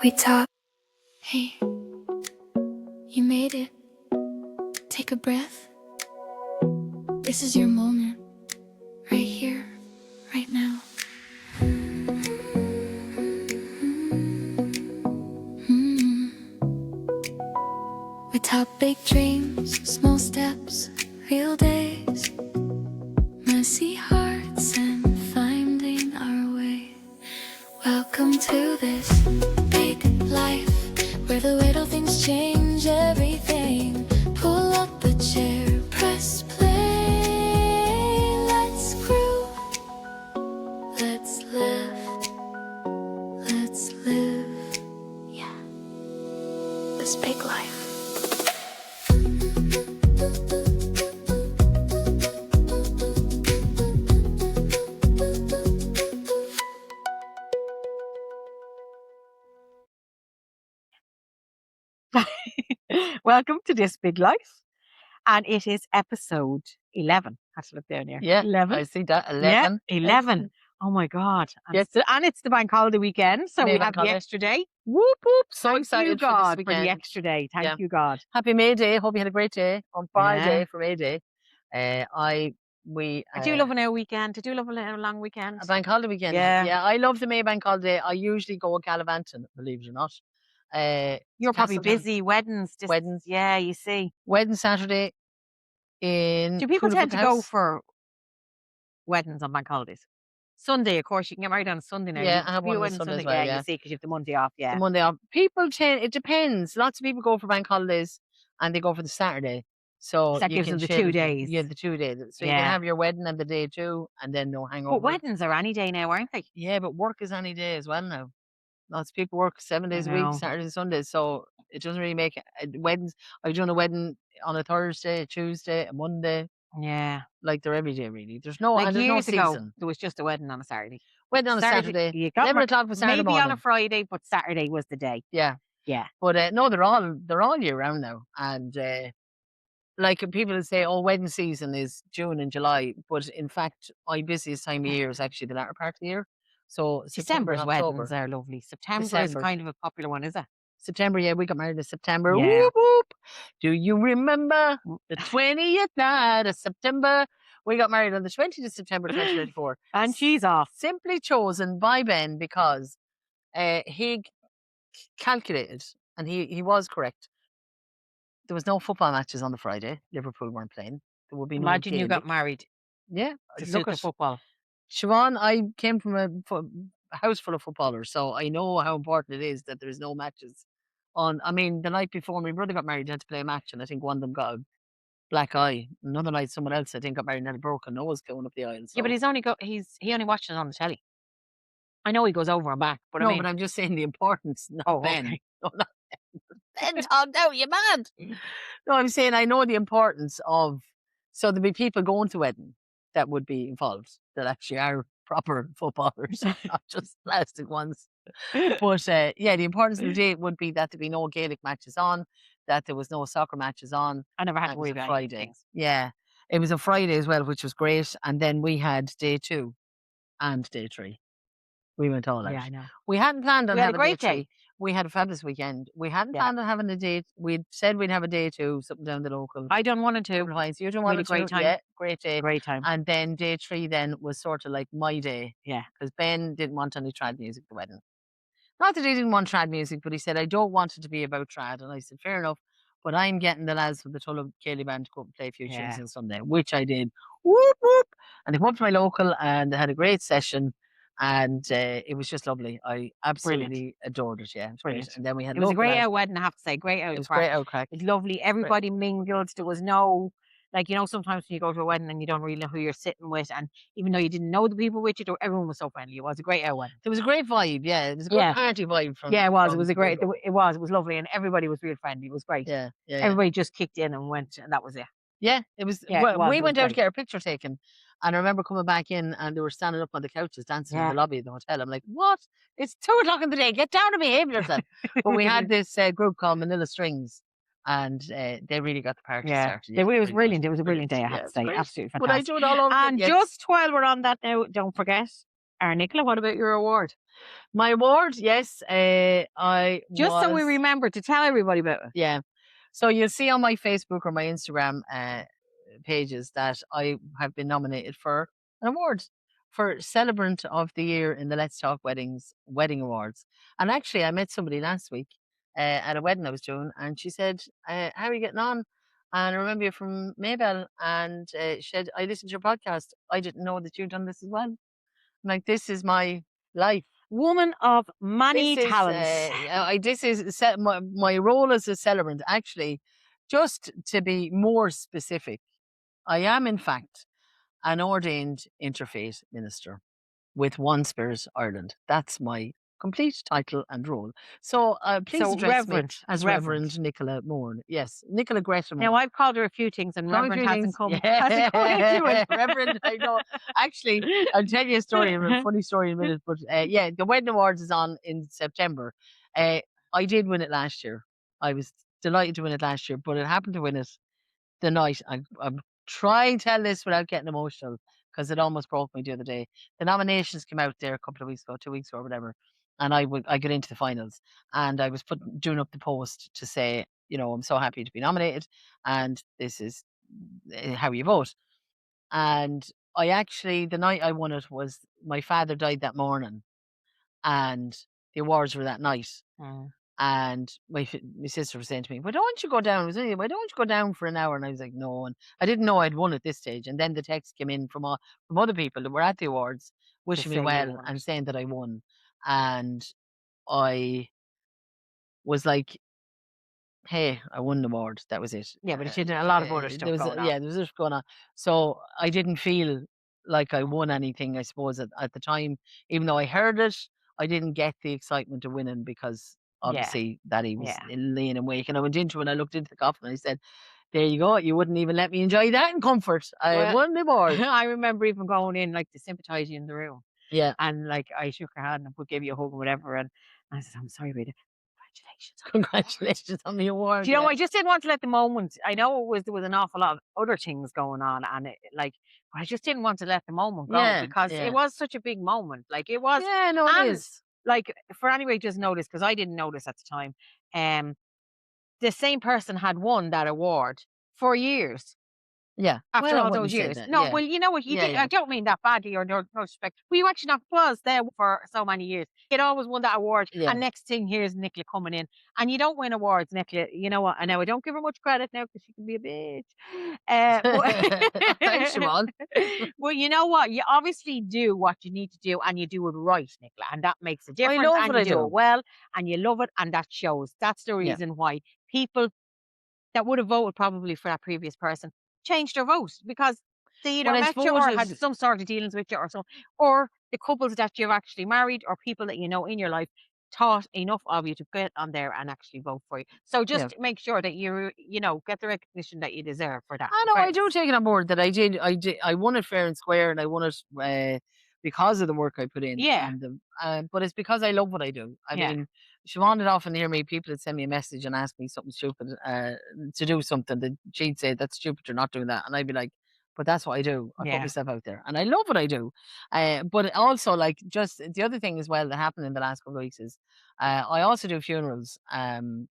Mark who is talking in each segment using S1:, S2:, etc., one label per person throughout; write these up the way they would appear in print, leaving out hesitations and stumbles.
S1: We talk. Hey, you made it. Take a breath. This is your moment. Right here, right now. We talk big dreams, small steps, real days, messy hearts, and finding our way. Welcome to this big life, where the little things change everything. Pull up a chair, press play. Let's groove, let's live, let's live. Yeah, this big life.
S2: Welcome to This Big Life, and it is episode 11. I have to look down here.
S3: Yeah,
S2: 11.
S3: I see that. 11.
S2: Yeah, 11. Oh my God. And,
S3: Yes.
S2: and it's the bank holiday weekend, so
S3: May
S2: we
S3: bank
S2: have the
S3: holiday.
S2: extra day.
S3: Whoop, whoop. So
S2: Thank
S3: excited
S2: you,
S3: for
S2: God,
S3: this
S2: for the
S3: weekend.
S2: extra day. Thank
S3: Yeah.
S2: you, God.
S3: Happy May Day. Hope you had a great day on Friday
S2: Yeah.
S3: for May Day.
S2: I do love a weekend. I do love a long weekend.
S3: A bank holiday weekend.
S2: Yeah.
S3: I love the May bank holiday. I usually go gallivanting, believe it or not.
S2: You're probably
S3: Castletown.
S2: busy. Weddings.
S3: Weddings.
S2: Yeah, you see.
S3: Wedding Saturday in
S2: Do people tend to
S3: House.
S2: go for weddings on bank holidays? Sunday, of course, you can get married on Sunday now.
S3: Yeah, I have one on Sunday as well.
S2: Yeah, you see, because you have the Monday off. Yeah,
S3: the Monday off. People tend. It depends. Lots of people go for bank holidays, and they go for the Saturday. So
S2: that
S3: you
S2: gives
S3: can
S2: them the
S3: chill.
S2: 2 days.
S3: Yeah, the 2 days. So you can have your wedding and the day too, and then no hangover.
S2: But weddings are any day now, aren't they?
S3: Yeah, but work is any day as well now. Lots of people work 7 days a
S2: know.
S3: week, Saturdays and Sundays. So it doesn't really make weddings. I've done a wedding on a Thursday, a Tuesday, a Monday.
S2: Yeah,
S3: like they're every day really. There's no
S2: like
S3: there's no
S2: years ago,
S3: season.
S2: there was just a wedding on a Saturday.
S3: Wedding on a Saturday.
S2: You got
S3: 11 o'clock was Saturday
S2: maybe
S3: morning.
S2: on a Friday, but Saturday was the day.
S3: Yeah.
S2: Yeah.
S3: But no, they're all year round now, and like people say, oh, wedding season is June and July, but in fact, my busiest time of year is actually the latter part of the year. So
S2: December's
S3: October.
S2: weddings are lovely. September is kind of a popular one, is it?
S3: September, yeah, we got married in September.
S2: Yeah.
S3: Whoop, whoop. Do you remember the 20th night of September? We got married on the 20th of September 2024.
S2: And she's off.
S3: Simply chosen by Ben because he calculated, and he was correct. There was no football matches on the Friday. Liverpool weren't playing. There would be no
S2: Imagine you got married
S3: Yeah,
S2: to
S3: look
S2: suit the
S3: at
S2: football.
S3: Siobhan. I came from a house full of footballers, so I know how important it is that there's no matches on. I mean, the night before my brother got married, he had to play a match, and I think one of them got a black eye. Another night, someone else I think got married and had a broken nose going up the aisle. So.
S2: Yeah, but he only watches it on the telly. I know he goes over and back, but
S3: no,
S2: I mean,
S3: but I'm just saying the importance. Not Ben.
S2: Okay.
S3: No, not Ben. Talked out, you mad? No, I'm saying I know the importance of. So there'd be people going to wedding that would be involved that actually are proper footballers, not just plastic ones. But yeah, the importance of the day would be that there'd be no Gaelic matches on, that there was no soccer matches on.
S2: I never had to worry
S3: It was a
S2: about
S3: Friday.
S2: things.
S3: Yeah, it was a Friday as well, which was great. And then we had day 2 and day 3. We went all out.
S2: Yeah, I know.
S3: We hadn't planned on
S2: We had a
S3: having
S2: great
S3: day 3.
S2: day.
S3: We had a fabulous weekend. We hadn't planned on having a date. We'd said we'd have a day 2, something down the local.
S2: I done 1 and 2.
S3: You done
S2: We had
S3: 1
S2: a
S3: and 2.
S2: great time.
S3: Yeah, great day.
S2: Great time.
S3: And then day 3 then was sort of like my day.
S2: Yeah.
S3: Because Ben didn't want any trad music at the wedding. Not that he didn't want trad music, but he said, I don't want it to be about trad. And I said, fair enough. But I'm getting the lads from the Tulla Gaelic band to go up and play a few tunes on Sunday, which I did. Whoop, whoop. And they come up to my local and they had a great session. And it was just lovely. I absolutely adored it. Yeah, it was
S2: Brilliant.
S3: great. And then we had
S2: It was a great out wedding, I have to say. Great out.
S3: It was great out crack.
S2: It's lovely. Everybody mingled. There was no, like, you know, sometimes when you go to a wedding and you don't really know who you're sitting with, and even though you didn't know the people with you, everyone was so friendly. It was a great out wedding.
S3: There was a great vibe. Yeah, it was a good party vibe from.
S2: Yeah, it was. It was a great. It was lovely, and everybody was real friendly. It was great.
S3: Yeah.
S2: Everybody just kicked in and went, and that was it.
S3: Yeah, it was.
S2: Yeah,
S3: well, we
S2: it was
S3: went out to
S2: great.
S3: get our picture taken, and I remember coming back in, and they were standing up on the couches dancing in the lobby of the hotel. I'm like, what? It's 2 o'clock in the day. Get down and behave yourself. But we had this group called Manila Strings, and they really got the party started.
S2: It was brilliant. It was a brilliant day, I have to say. Absolutely fantastic.
S3: Would I do it all over
S2: And
S3: again?
S2: just while we're on that now, don't forget, Nicola, what about your award?
S3: My award, yes, I
S2: Just so we
S3: was
S2: remember to tell everybody about it.
S3: yeah. So you'll see on my Facebook or my Instagram pages that I have been nominated for an award for Celebrant of the Year in the Let's Talk Wedding Awards. And actually, I met somebody last week at a wedding I was doing, and she said, "How are you getting on?" And I remember you from Maybell, and she said, "I listened to your podcast. I didn't know that you'd done this as well." I'm like, this is my life.
S2: Woman of many
S3: This is
S2: talents.
S3: my role as a celebrant. Actually, just to be more specific, I am in fact an ordained interfaith minister with One Spirit Ireland. That's my complete title and role. So please
S2: So
S3: address me
S2: Reverend,
S3: as Reverend Nicola Moore. Yes, Nicola Gresham.
S2: Now I've called her a few things, and
S3: Tell me a
S2: Reverend
S3: few
S2: hasn't
S3: things.
S2: come hasn't come into it.
S3: Reverend, I know. Actually, I'll tell you a story, a funny story in a minute. But yeah, the Wedding Awards is on in September. I did win it last year. I was delighted to win it last year, but it happened to win it the night. I'm trying to tell this without getting emotional because it almost broke me the other day. The nominations came out there a couple of weeks ago, 2 weeks ago, or whatever, and I got into the finals, and I was doing up the post to say, I'm so happy to be nominated, and this is how you vote. And I actually, the night I won it was my father died that morning, and the awards were that night.
S2: Mm.
S3: And my sister was saying to me, "Why don't you go down?" It was only, "Why don't you go down for an hour?" And I was like, "No." And I didn't know I'd won at this stage. And then the text came in from other people that were at the awards, wishing me
S2: say you
S3: well
S2: won
S3: and
S2: it.
S3: saying that I won. And I was like, "Hey, I won the award. That was it."
S2: Yeah, but she did a lot of other stuff
S3: There was
S2: going on.
S3: yeah, there was stuff going on. So I didn't feel like I won anything. I suppose at the time, even though I heard it, I didn't get the excitement of winning because
S2: Yeah,
S3: obviously that he was
S2: yeah.
S3: laying in wake. And I went into it and I looked into the coffin and I said, "There you go. You wouldn't even let me enjoy that in comfort. I
S2: Well,
S3: won the award."
S2: I remember even going in like to sympathise you in the room,
S3: Yeah,
S2: and like I shook her hand and would give you a hug or whatever, and I said, "I'm sorry, Rita. Congratulations."
S3: congratulations on the award.
S2: Do you know,
S3: Yeah,
S2: I just didn't want to let the moment. I know there was an awful lot of other things going on, and but I just didn't want to let the moment go
S3: yeah,
S2: because it
S3: yeah,
S2: was such a big moment. Like it was,
S3: yeah. No, it
S2: and
S3: is.
S2: like for anybody just notice because I didn't notice at the time. Um, the same person had won that award for years.
S3: Yeah.
S2: After
S3: Well, I
S2: all
S3: wouldn't
S2: those
S3: say
S2: years.
S3: that.
S2: No,
S3: Yeah,
S2: well, you know what you
S3: yeah,
S2: did. I
S3: yeah.
S2: don't mean that badly or no respect. Well, you actually not was there for so many years. It always won that award.
S3: Yeah.
S2: And next thing, here's Nicola coming in. And you don't win awards, Nicola. You know what? I know I don't give her much credit now because she can be a bitch.
S3: Thanks, Siobhan.
S2: Well, you know what? You obviously do what you need to do and you do it right, Nicola. And that makes a
S3: I
S2: difference.
S3: love
S2: And
S3: what
S2: you
S3: I
S2: do
S3: do.
S2: it well and you love it. And that shows. That's the
S3: Yeah.
S2: reason why people that would have voted probably for that previous person changed their vote because they
S3: Well,
S2: either
S3: I
S2: met you or
S3: suppose
S2: had some sort of dealings with you or so, or the couples that you've actually married or people that you know in your life thought enough of you to get on there and actually vote for you. So
S3: yeah.
S2: just make sure that get the recognition that you deserve for that.
S3: I know I do take it on board that I won it fair and square, and I won it because of the work I put in,
S2: Yeah,
S3: and but it's because I love what I do. I
S2: yeah,
S3: mean, Siobhan would often hear me people would send me a message and ask me something stupid to do something that she'd say that's stupid, you're not doing that, and I'd be like, but that's what I do. I put
S2: yeah.
S3: myself out there, and I love what I do. But also, like, just the other thing as well that happened in the last couple of weeks is I also do funerals. And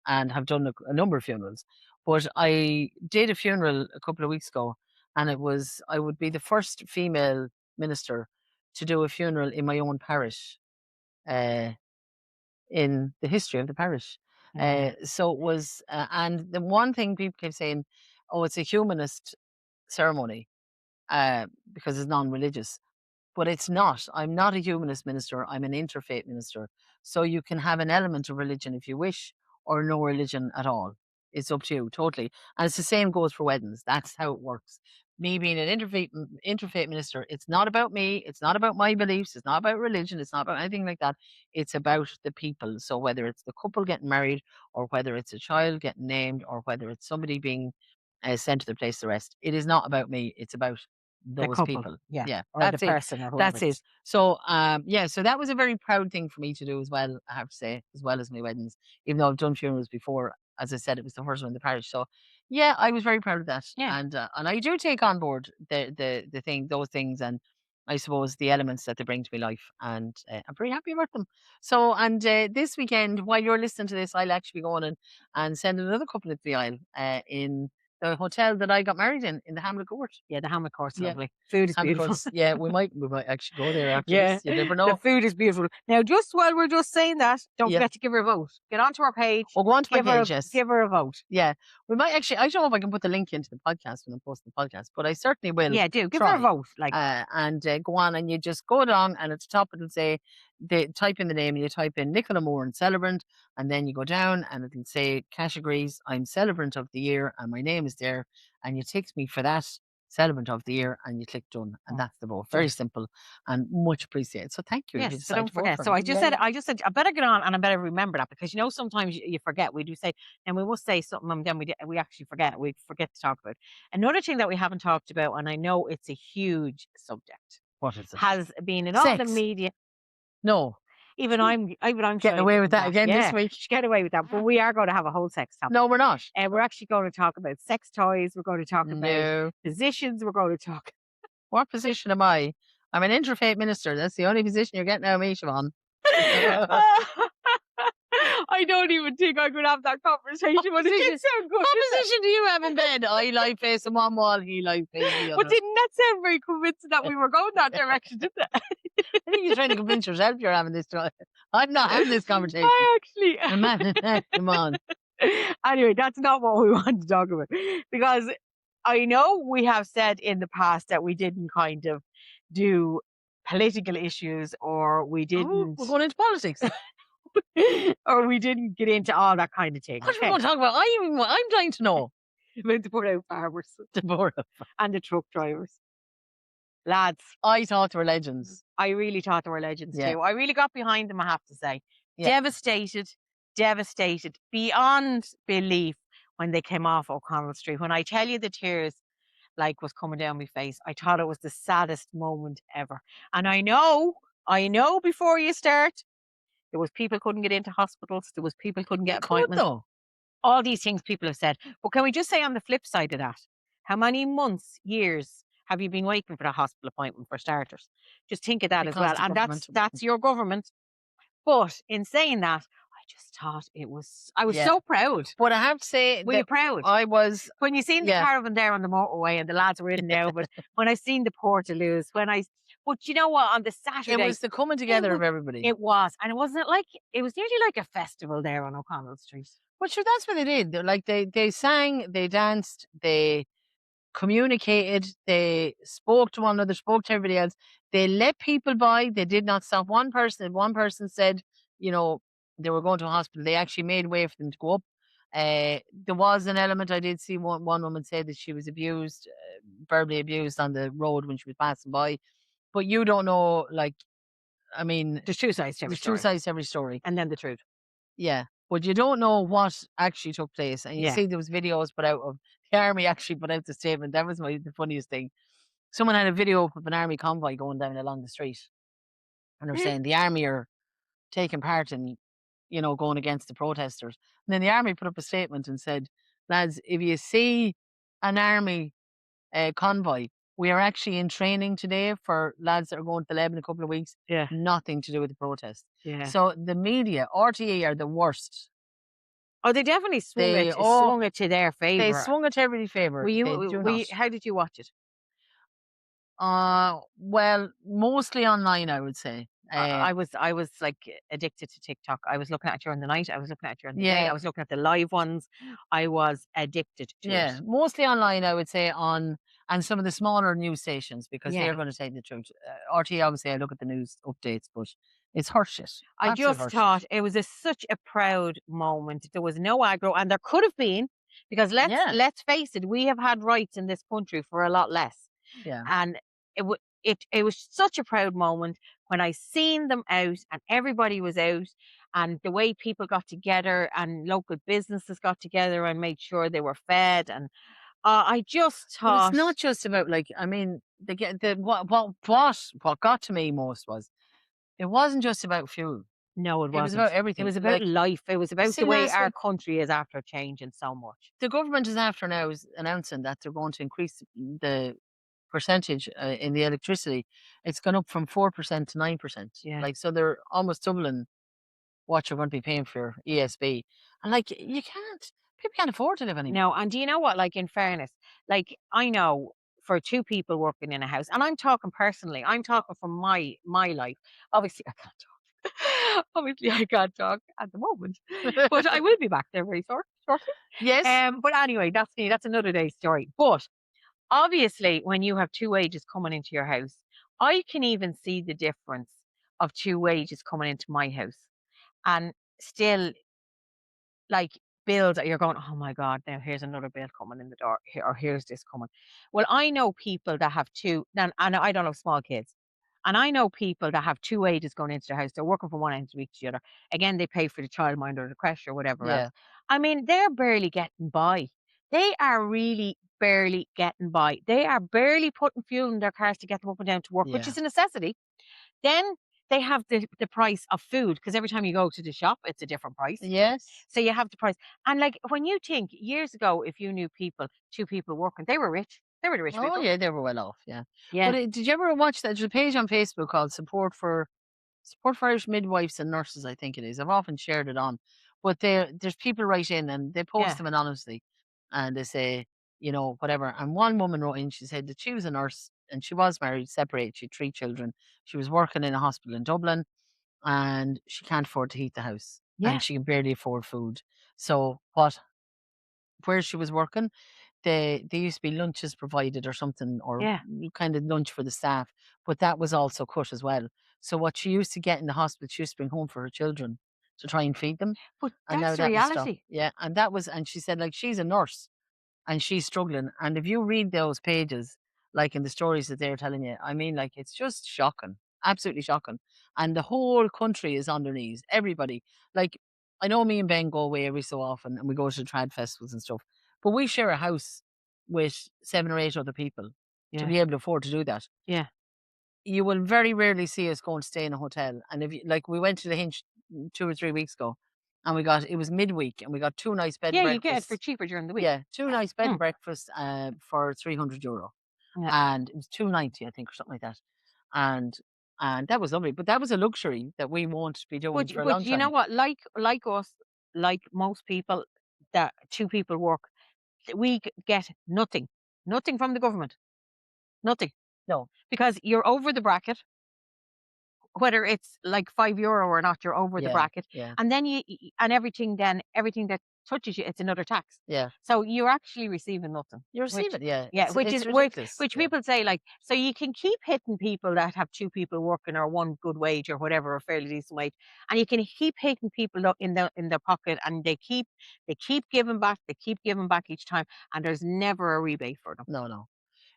S3: have done a number of funerals. But I did a funeral a couple of weeks ago, and I would be the first female minister to do a funeral in my own parish uh, in the history of the parish.
S2: Yeah.
S3: So it was, and the one thing people kept saying, "Oh, it's a humanist ceremony because it's non-religious." But it's not. I'm not a humanist minister. I'm an interfaith minister. So you can have an element of religion if you wish, or no religion at all. It's up to you, totally. And it's the same goes for weddings. That's how it works. Me being an interfaith minister, it's not about me. It's not about my beliefs. It's not about religion. It's not about anything like that. It's about the people. So whether it's the couple getting married, or whether it's a child getting named, or whether it's somebody being sent to the place to rest, it is not about me. It's about
S2: The
S3: those
S2: couple,
S3: people.
S2: yeah,
S3: Yeah,
S2: or the
S3: that's it.
S2: person or whoever
S3: That's
S2: it
S3: it.
S2: is.
S3: So yeah, so that was a very proud thing for me to do as well, I have to say, as well as my weddings. Even though I've done funerals before, as I said, it was the first one in the parish. So yeah, I was very proud of that.
S2: Yeah.
S3: And I do take on board the thing, those things, and I suppose, the elements that they bring to my life, and I'm very happy about them. So, and this weekend, while you're listening to this, I'll actually be going and send another couple of the aisle in the hotel that I got married in the Hamlet Court.
S2: Yeah, the hammock court's
S3: Yeah.
S2: lovely. Food is
S3: Hamlet
S2: beautiful.
S3: Court. Yeah, we might actually go there after
S2: Yeah,
S3: this. You never
S2: the
S3: know.
S2: food is beautiful. Now, just while we're just saying that, don't
S3: Yeah.
S2: forget to give her a vote. Get onto our page.
S3: Or go on to my
S2: Give her,
S3: page, yes.
S2: give her a vote.
S3: Yeah, we might actually. I don't know if I can put the link into the podcast when I post the podcast, but I certainly will.
S2: Yeah, do give her a
S3: try.
S2: vote. Like,
S3: and go on, and you just go down, and at the top it'll say, they type in the name, and you type in Nicola Moore and Celebrant, and then you go down, and it'll say categories. I'm Celebrant of the Year, and my name is there, and you tick me for that Celebrant of the Year, and you click done, and that's the vote. Very simple and much appreciated. So thank you. if you
S2: yes, so
S3: decide
S2: don't
S3: to vote
S2: forget.
S3: for
S2: So
S3: me.
S2: I just said, I better get on and I better remember that, because sometimes you forget. We do say, and we must say something, and then we actually forget. We forget to talk about another thing that we haven't talked about, and I know it's a huge subject.
S3: What is it?
S2: Has been in all the
S3: Sex.
S2: media.
S3: No.
S2: Even I'm
S3: Getting away with that again this week.
S2: She get away with that, but we are going to have a whole sex topic.
S3: No, we're not.
S2: We're actually going to talk about sex toys. We're going to talk about
S3: No.
S2: positions. We're going to talk.
S3: What position am I? I'm an interfaith minister. That's the only position you're getting out of me, Siobhan.
S2: I don't even think I could have that conversation, but it did sound good.
S3: What position do you have in bed? I lie facing one wall, he lies facing the other.
S2: But didn't that sound very convincing that we were going that direction, didn't it?
S3: I think you're trying to convince yourself you're having this. I'm not having this conversation.
S2: I actually.
S3: Come on.
S2: Anyway, that's not what we want to talk about, because I know we have said in the past that we didn't kind of do political issues, or we didn't.
S3: Oh, we're going into politics.
S2: Or we didn't get into all that kind of thing.
S3: What are we going to talk about? I'm dying to know.
S2: About the put out farmers
S3: The
S2: and the truck drivers. Lads,
S3: I thought they were legends.
S2: I really thought they were legends
S3: Yeah.
S2: too. I really got behind them, I have to say.
S3: Yeah.
S2: Devastated beyond belief when they came off O'Connell Street. When I tell you the tears was coming down my face, I thought it was the saddest moment ever. And I know before you start, there was people couldn't get into hospitals, there was people couldn't get appointments.
S3: Though.
S2: All these things people have said. But can we just say on the flip side of that, how many months, years have you been waiting for a hospital appointment, for starters? Just think of that
S3: Because
S2: as well.
S3: the
S2: And
S3: government-
S2: that's your government. But in saying that, I just thought I was so proud.
S3: But I have to say,
S2: Were you proud?
S3: I was.
S2: When you seen the caravan there on the motorway and the lads were in now, but when I seen the Portaloos, but you know what, on the Saturday.
S3: It was the coming together of everybody.
S2: It was. And it wasn't like, it was nearly like a festival there on O'Connell Street.
S3: Well, sure, that's what they did. They sang, they danced, they communicated, they spoke to one another, spoke to everybody else. They let people by. They did not stop one person. If one person said, they were going to a hospital, they actually made way for them to go up. There was an element, I did see one woman say that she was abused, verbally abused on the road when she was passing by. But you don't know,
S2: there's two sides to every story.
S3: There's two sides to every story.
S2: And then the truth.
S3: Yeah. But you don't know what actually took place. And you
S2: Yeah.
S3: see there was videos put out of the army actually put out the statement. That was the funniest thing. Someone had a video of an army convoy going down along the street. And they're saying the army are taking part in, going against the protesters. And then the army put up a statement and said, lads, if you see an army convoy, we are actually in training today for lads that are going to the lab in a couple of weeks.
S2: Yeah.
S3: Nothing to do with the protest.
S2: Yeah.
S3: So the media, RTE, are the worst.
S2: Oh, they definitely swung it to their favour.
S3: They swung it to everybody's favour.
S2: How did you watch it?
S3: Well, mostly online, I would say.
S2: I was addicted to TikTok. I was looking at it during the night. I was looking at it during the day. I was looking at the live ones. I was addicted to it.
S3: Mostly online, I would say, and some of the smaller news stations, because they're going to tell the truth. RT, obviously, I look at the news updates, but it's horseshit.
S2: I just thought it was such a proud moment. There was no aggro, and there could have been, because let's face it, we have had rights in this country for a lot less.
S3: Yeah.
S2: And it was such a proud moment when I seen them out and everybody was out, and the way people got together and local businesses got together and made sure they were fed. And I just thought,
S3: but it's not just about what got to me most was, it wasn't just about fuel.
S2: No, it wasn't.
S3: It was about everything.
S2: It was about life. It was about the way our country is after changing so much.
S3: The government is after now announcing that they're going to increase the percentage in the electricity, it's gone up from 4% to 9%.
S2: Yeah.
S3: Like, so they're almost doubling what you're going to be paying for your ESB. And like, people can't afford to live anymore.
S2: No, and do you know what? Like, in fairness, like, I know for two people working in a house, and I'm talking personally, I'm talking from my life. Obviously, I can't talk. Obviously, I can't talk at the moment, but I will be back there very shortly.
S3: Yes.
S2: But anyway, that's me. That's another day's story. But obviously, when you have two wages coming into your house, I can even see the difference of two wages coming into my house, and still, like, bills that you're going, oh my God, now here's another bill coming in the door, here, or here's this coming. Well, I know people that have two, and I don't have small kids. And I know people that have two wages going into their house. They're working from one end of the week to the other. Again, they pay for the childminder or the creche or whatever else.
S3: Yeah.
S2: I mean, they're barely getting by. They are really barely getting by. They are barely putting fuel in their cars to get them up and down to work, which
S3: Yeah.
S2: is a necessity. Then they have the price of food, because every time you go to the shop, it's a different price.
S3: Yes.
S2: So you have the price. And like, when you think years ago, if you knew people, two people working, they were rich. They were the rich
S3: Oh
S2: people.
S3: yeah, they were well off. Yeah.
S2: Yeah.
S3: But did you ever watch that? There's a page on Facebook called Support for Irish Midwives and Nurses, I think it is. I've often shared it on. But there's people write in and they post
S2: Yeah.
S3: them anonymously and they say, whatever. And one woman wrote in, she said that she was a nurse and she was married, separated, she had 3 children. She was working in a hospital in Dublin and she can't afford to heat the house
S2: Yeah.
S3: and she can barely afford food. So where she was working, there used to be lunches provided or something, or
S2: Yeah.
S3: kind of lunch for the staff, but that was also cut as well. So what she used to get in the hospital, she used to bring home for her children to try and feed them,
S2: But
S3: and now
S2: that's the
S3: that was stopped.
S2: reality.
S3: Yeah, and she said like she's a nurse and she's struggling, and if you read those pages, like in the stories that they're telling you, I mean, like it's just shocking, absolutely shocking, and the whole country is on their knees. Everybody, like I know me and Ben go away every so often, and we go to trad festivals and stuff, but we share a house with 7 or 8 other people to
S2: Yeah.
S3: be able to afford to do that.
S2: Yeah.
S3: You will very rarely see us go and stay in a hotel. And if you, like, we went to the Hinch 2 or 3 weeks ago, and it was midweek, and we got 2 nice bed and
S2: Yeah, you get it for
S3: breakfasts.
S2: cheaper during the week.
S3: Yeah, 2 nice bed and
S2: Mm.
S3: breakfasts for €300,
S2: Yeah.
S3: and it was 290, I think, or something like that. And that was lovely, but that was a luxury that we won't be doing for a
S2: But
S3: long
S2: you know
S3: time.
S2: what? Like us, like most people that two people work, we get nothing. Nothing from the government. Nothing.
S3: No,
S2: Because you're over the bracket. Whether it's like €5 or not, you're over the
S3: yeah,
S2: bracket.
S3: yeah,
S2: And then and everything that touches you, it's another tax.
S3: yeah.
S2: So you're actually receiving nothing.
S3: You
S2: Which,
S3: receive it, yeah.
S2: yeah, which
S3: It's
S2: is
S3: ridiculous.
S2: which
S3: Yeah,
S2: people say, like, so you can keep hitting people that have two people working or one good wage or whatever, a fairly decent wage, and you can keep hitting people in their pocket, and they keep giving back each time, and there's never a rebate for them.
S3: no, no.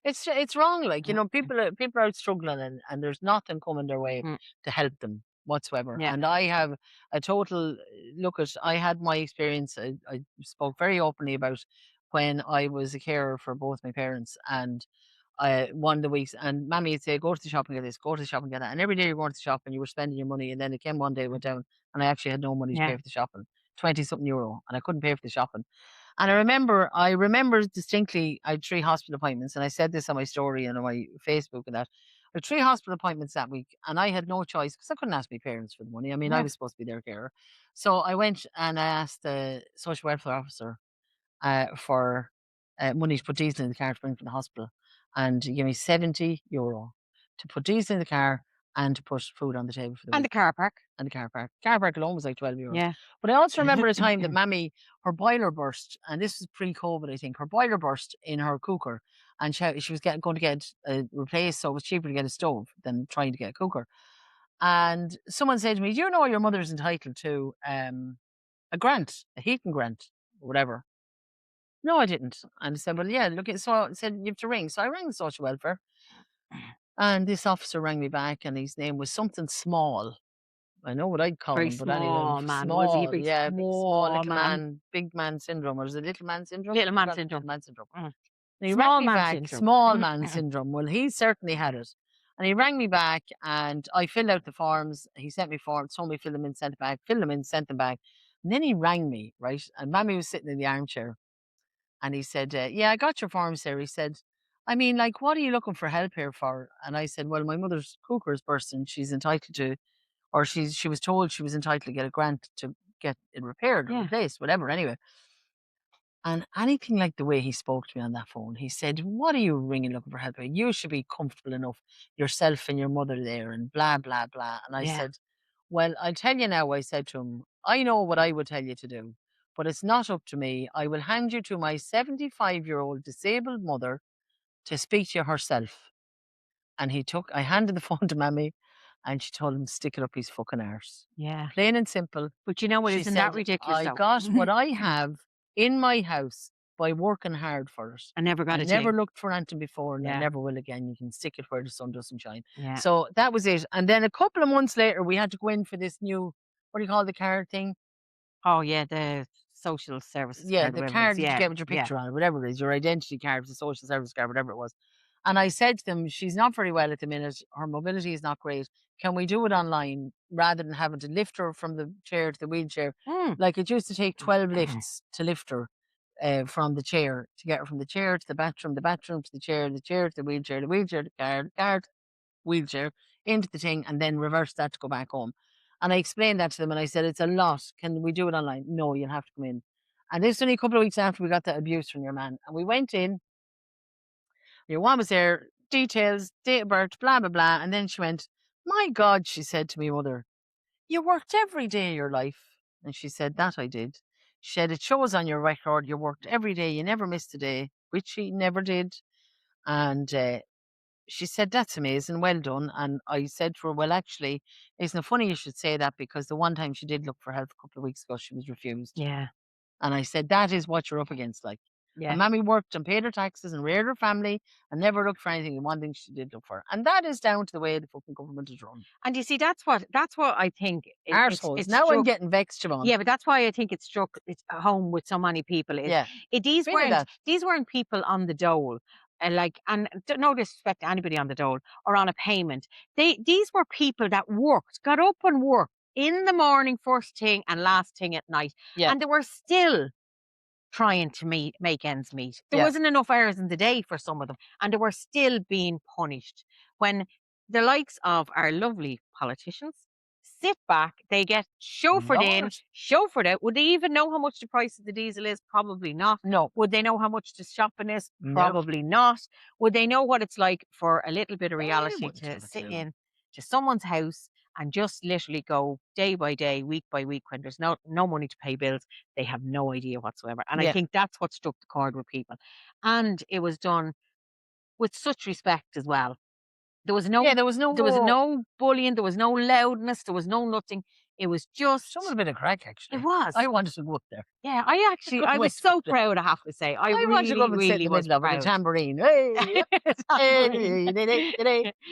S3: It's wrong. Like, people are out struggling, and there's nothing coming their way
S2: Mm,
S3: to help them whatsoever.
S2: yeah,
S3: And I have a total look at. I had my experience. I spoke very openly about when I was a carer for both my parents, and one of the weeks, and Mammy would say, "Go to the shop and get this. Go to the shop and get that." And every day you're going to the shop and you were spending your money, and then it came one day, went down, and I actually had no money to pay
S2: yeah,
S3: for the shopping, 20 something euro, and I couldn't pay for the shopping. And I remember distinctly, I had 3 hospital appointments, and I said this on my story and on my Facebook and that. I had 3 hospital appointments that week, and I had no choice because I couldn't ask my parents for the money. I mean, I
S2: yeah.
S3: was supposed to be their carer. So I went and I asked the social welfare officer for money to put diesel in the car to bring from the hospital. And he gave me €70 to put diesel in the car and to put food on the table for the
S2: And
S3: week,
S2: the car park.
S3: and the car park. Car park alone was like €12.
S2: Yeah.
S3: But I also remember a time that Mammy, her boiler burst, and this was pre-COVID, I think. Her boiler burst in her cooker, and she was going to get replaced, so it was cheaper to get a stove than trying to get a cooker. And someone said to me, "Do you know your mother's entitled to a grant, a heating grant, or whatever?" No, I didn't. And I said, "Well, yeah, look." So I said, "You have to ring." So I rang the social welfare, and this officer rang me back, and his name was something small. I know what I'd call
S2: Very
S3: him, but anyway,
S2: small man, was he?
S3: small,
S2: Big
S3: yeah, big, small,
S2: small
S3: little
S2: man.
S3: man, big man syndrome, or is it little man syndrome?
S2: Little man
S3: Little
S2: syndrome.
S3: man syndrome.
S2: Mm.
S3: And he rang
S2: Small
S3: me
S2: man
S3: back,
S2: syndrome.
S3: small man syndrome. Well, he certainly had it. And he rang me back, and I filled out the forms. He sent me forms, told me fill them in, sent it back, filled them in, sent them back. And then he rang me, right? And Mammy was sitting in the armchair, and he said, "Yeah, I got your forms there." He said, I mean, like, what are you looking for help here for? And I said, well, my mother's cooker's bursting. She's entitled to, or she was told she was entitled to get a grant to get it repaired or
S2: Yeah.
S3: replaced, whatever. Anyway, and anything like the way he spoke to me on that phone, he said, what are you ringing looking for help here? You should be comfortable enough, yourself and your mother there, and blah, blah, blah. And I
S2: Yeah.
S3: said, well, I'll tell you now, I said to him, I know what I would tell you to do, but it's not up to me. I will hand you to my 75-year-old disabled mother to speak to you herself. And I handed the phone to Mammy, and she told him to stick it up his fucking arse.
S2: Yeah.
S3: Plain and simple.
S2: But you know what?
S3: She
S2: Isn't that
S3: said,
S2: ridiculous
S3: I
S2: though?
S3: got what I have in my house by working hard for it.
S2: I never got
S3: I
S2: a
S3: never
S2: thing.
S3: looked for anything before, and I
S2: Yeah.
S3: never will again. You can stick it where the sun doesn't shine.
S2: Yeah.
S3: So that was it. And then a couple of months later, we had to go in for this new, what do you call the card thing?
S2: Oh yeah, the social services
S3: Yeah,
S2: card,
S3: the
S2: whatever it
S3: card
S2: is.
S3: that you
S2: Yeah.
S3: get with your
S2: Yeah.
S3: picture on it, whatever it is, your identity card, the social service card, whatever it was. And I said to them, she's not very well at the minute. Her mobility is not great. Can we do it online rather than having to lift her from the chair to the wheelchair?
S2: Mm.
S3: Like it used to take 12 lifts to lift her from the chair, to get her from the chair to the bathroom to the chair to the wheelchair to the card, wheelchair, into the thing, and then reverse that to go back home. And I explained that to them, and I said, it's a lot. Can we do it online? No, you'll have to come in. And this was only a couple of weeks after we got that abuse from your man. And we went in, your one was there, details, date of birth, blah, blah, blah. And then she went, my God, she said to me, mother, you worked every day of your life. And she said, that I did. She said, it shows on your record you worked every day, you never missed a day, which she never did. And she said, that's amazing, well done. And I said to her, well, actually, isn't it funny you should say that, because the one time she did look for help a couple of weeks ago, she was refused.
S2: Yeah.
S3: And I said, that is what you're up against. Like,
S2: Yeah.
S3: and Mammy worked and paid her taxes and reared her family and never looked for anything. And one thing she did look for. And that is down to the way the fucking government is run.
S2: And you see, that's what I think
S3: Arseholes.
S2: it's
S3: Now I'm
S2: struck.
S3: getting vexed, Siobhan.
S2: Yeah, but that's why I think it's struck home with so many people. Is
S3: Yeah.
S2: these
S3: Feeling that.
S2: weren't people on the dole, and no disrespect to anybody on the dole or on a payment. These were people that worked, got up and worked in the morning, first thing, and last thing at night,
S3: Yeah.
S2: and they were still trying to make ends meet. There
S3: Yeah.
S2: wasn't enough hours in the day for some of them, and they were still being punished. When the likes of our lovely politicians sit back, they get chauffeured in,
S3: Lord.
S2: chauffeured out. Would they even know how much the price of the diesel is? Probably not.
S3: No.
S2: Would they know how much the shopping is?
S3: No.
S2: Probably not. Would they know what it's like for a little bit of
S3: They
S2: reality
S3: wouldn't
S2: to
S3: have a
S2: sit
S3: clue.
S2: in to someone's house and just literally go day by day, week by week, when there's no money to pay bills? They have no idea whatsoever. And I
S3: Yeah.
S2: think that's what struck the chord with people. And it was done with such respect as well. There was no
S3: Yeah, there was no
S2: bullying, there was no loudness, there was no nothing. It was just
S3: some bit of crack, actually.
S2: it was.
S3: I wanted to go up there.
S2: Yeah, I
S3: couldn't
S2: was
S3: wait to
S2: so
S3: go there.
S2: proud, I have to say. I
S3: wanted to go up and sit in
S2: really
S3: the
S2: was
S3: middle of it with a
S2: proud.
S3: tambourine. Hey,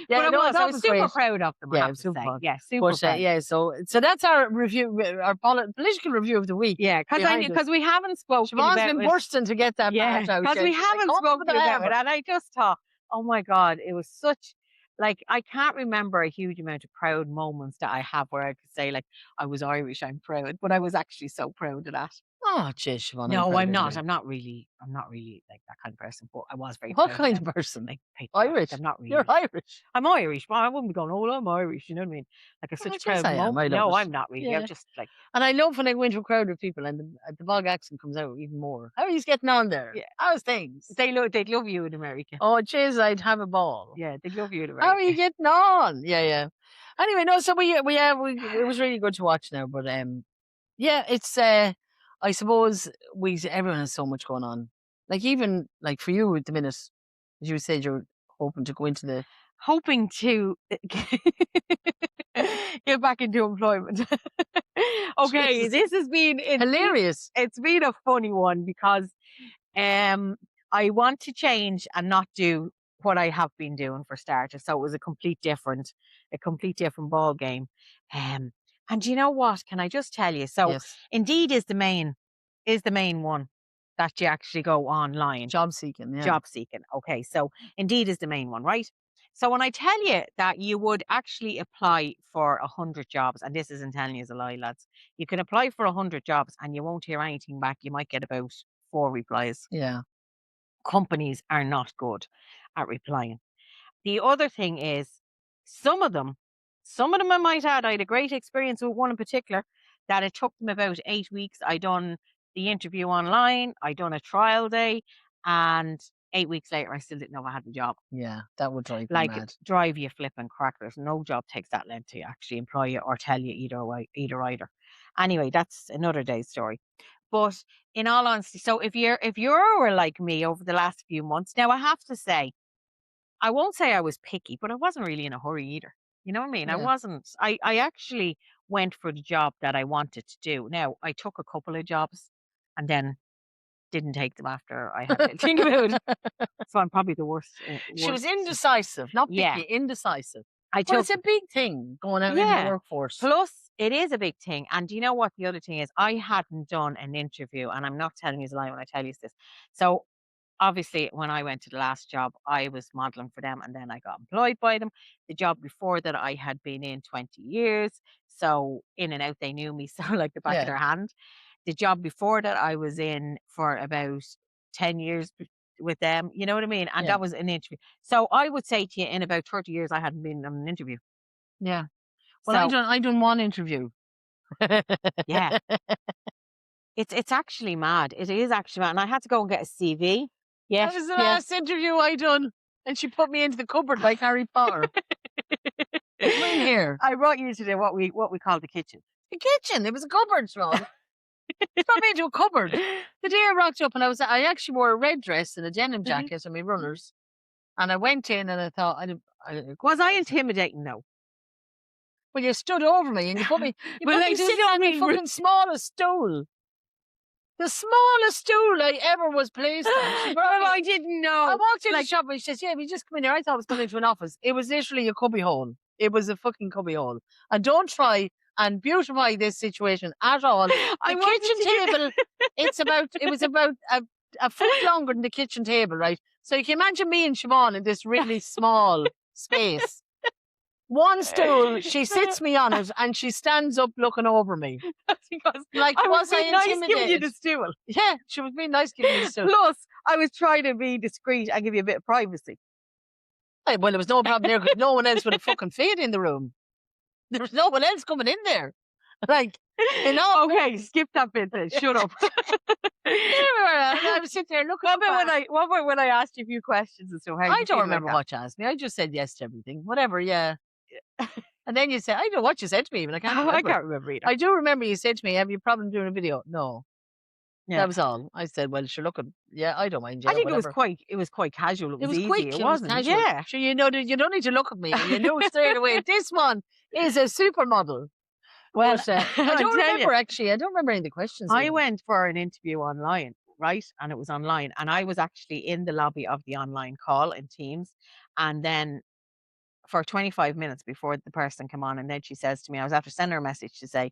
S2: But I
S3: no,
S2: was
S3: that was
S2: super
S3: great.
S2: proud of them, I
S3: Yeah,
S2: have
S3: it was
S2: to
S3: super
S2: say.
S3: fun.
S2: Yeah, super
S3: But
S2: proud.
S3: yeah, so that's our review, our political review of the week.
S2: Yeah,
S3: behind us.
S2: because we haven't spoken
S3: Siobhan's
S2: about
S3: been
S2: it.
S3: bursting to get that
S2: Yeah,
S3: part out.
S2: because we
S3: She's like,
S2: haven't
S3: "Come
S2: spoken
S3: with the
S2: about
S3: hammer."
S2: it, and I just thought, oh my God, it was such, like, I can't remember a huge amount of proud moments that I have where I could say, like, I was Irish, I'm proud, but I was actually so proud of that.
S3: Oh, jeez, Siobhan.
S2: No, I'm
S3: proud of
S2: not.
S3: you.
S2: I'm not really like that kind of person, but I was very
S3: What
S2: proud
S3: kind
S2: of
S3: of person?
S2: like patriotic.
S3: Irish.
S2: I'm not really.
S3: You're Irish.
S2: I'm Irish, but I wouldn't be going, oh, I'm Irish. You know what I mean? Like a
S3: Well,
S2: such
S3: yes,
S2: proud
S3: I am.
S2: moment.
S3: I love
S2: No,
S3: it.
S2: I'm not really.
S3: Yeah.
S2: I'm just like,
S3: And I love when I go into a crowd with people and the bog accent comes out even more. How are you getting on there?
S2: Yeah.
S3: How's things?
S2: they'd love you in America.
S3: Oh, jeez, I'd have a ball.
S2: Yeah, they'd love you in America.
S3: How are you getting on? Yeah. Anyway, no, so it was really good to watch now. But yeah, it's I suppose everyone has so much going on. Like even like for you at the minute, as you said, you're hoping to go into the
S2: hoping to get back into employment. Okay,
S3: Jesus.
S2: this has been
S3: hilarious.
S2: It's been a funny one because I want to change and not do what I have been doing for starters. So it was a complete different ball game. And you know what? Can I just tell you? So
S3: Yes.
S2: Indeed is the main one that you actually go online.
S3: Job seeking, yeah.
S2: Job seeking. Okay, so Indeed is the main one, right? So when I tell you that you would actually apply for 100 jobs, and this isn't telling you as a lie, lads, you can apply for 100 jobs and you won't hear anything back. You might get about 4 replies.
S3: Yeah.
S2: companies are not good at replying. The other thing is, some of them I might add, I had a great experience with one in particular that it took them about 8 weeks. I done the interview online, I done a trial day, and 8 weeks later, I still didn't know I had the job.
S3: Yeah, that would drive me
S2: Like,
S3: mad.
S2: drive you flipping crackers. No job takes that length to actually employ you or tell you either way, either. Anyway, that's another day's story. But in all honesty, so if you were like me over the last few months, now I have to say, I won't say I was picky, but I wasn't really in a hurry either. You know what I mean? I
S3: Yeah.
S2: wasn't. I actually went for the job that I wanted to do. Now, I took a couple of jobs and then didn't take them after I had to think about it. So I'm probably the worst.
S3: She was
S2: worst.
S3: indecisive, not picky,
S2: Yeah.
S3: indecisive.
S2: I
S3: Well,
S2: took.
S3: it's a big thing going out into the
S2: Yeah.
S3: workforce.
S2: Plus, it is a big thing. And do you know what the other thing is? I hadn't done an interview, and I'm not telling you a lie when I tell you this. So obviously, when I went to the last job, I was modeling for them and then I got employed by them. The job before that, I had been in 20 years. So in and out, they knew me so like the back of
S3: Yeah.
S2: their hand. The job before that, I was in for about 10 years with them. You know what I mean? And
S3: Yeah.
S2: that was an interview. So I would say to you, in about 30 years, I hadn't been on an interview.
S3: Yeah. Well,
S2: So
S3: I done one interview.
S2: yeah, it's actually mad. It is actually mad. And I had to go and get a CV. Yes,
S3: That was the
S2: yes.
S3: last interview I done. And she put me into the cupboard like Harry Potter. Come in here.
S2: I brought you to what we call the kitchen.
S3: The kitchen. It was a cupboard, Ron. She brought me into a cupboard. The day I rocked up and I actually wore a red dress and a denim jacket and my runners. And I went in and I thought,
S2: Was I intimidating though?
S3: well, you stood over me and you put me, you
S2: Well,
S3: put
S2: I
S3: me
S2: just
S3: sitting on the
S2: mean
S3: fucking smallest stool. The smallest stool I ever was placed on. She brought
S2: Well,
S3: me-
S2: I didn't know.
S3: I walked in
S2: like-
S3: the shop and she says, yeah, we just come in here. I thought it was going into an office. It was literally a cubby hole. It was a fucking cubby hole. And don't try and beautify this situation at all.
S2: I
S3: The
S2: wanted
S3: kitchen
S2: to
S3: table, it was about a foot longer than the kitchen table, right? So you can imagine me and Siobhan in this really small space. One stool, she sits me on it and she stands up looking over me.
S2: because
S3: Like,
S2: I
S3: was
S2: was
S3: I
S2: being nice giving you
S3: intimidated?
S2: the stool.
S3: Yeah, she was being nice giving me the stool.
S2: Plus, I was trying to be discreet and give you a bit of privacy.
S3: Well, there was no problem there because no one else would have fucking fit in the room. There was no one else coming in there. Like, you know.
S2: Okay, skip that bit then. Shut up.
S3: I was sitting there looking.
S2: What about when I asked you a few questions and so how
S3: I don't remember what you asked me. I just said yes to everything. Whatever, yeah. And then you said, I don't know what you said to me, but I can't remember.
S2: I can't remember either.
S3: I do remember you said to me, have you a problem doing a video? No.
S2: Yeah.
S3: That was all. I said, well, sure, look, yeah, I don't mind. Yeah,
S2: I think
S3: whatever.
S2: it was quite casual. It was easy.
S3: quick.
S2: It
S3: It was
S2: wasn't.
S3: casual.
S2: Yeah.
S3: Sure, you know, you don't need to look at me. You know straight away. This one is a supermodel.
S2: Well,
S3: But, I
S2: I'll
S3: don't
S2: tell
S3: remember actually. I don't remember any of the questions.
S2: I
S3: even.
S2: went for an interview online, right? And it was online. And I was actually in the lobby of the online call in Teams. And then for 25 minutes before the person came on, and then she says to me, I was after sending her a message to say,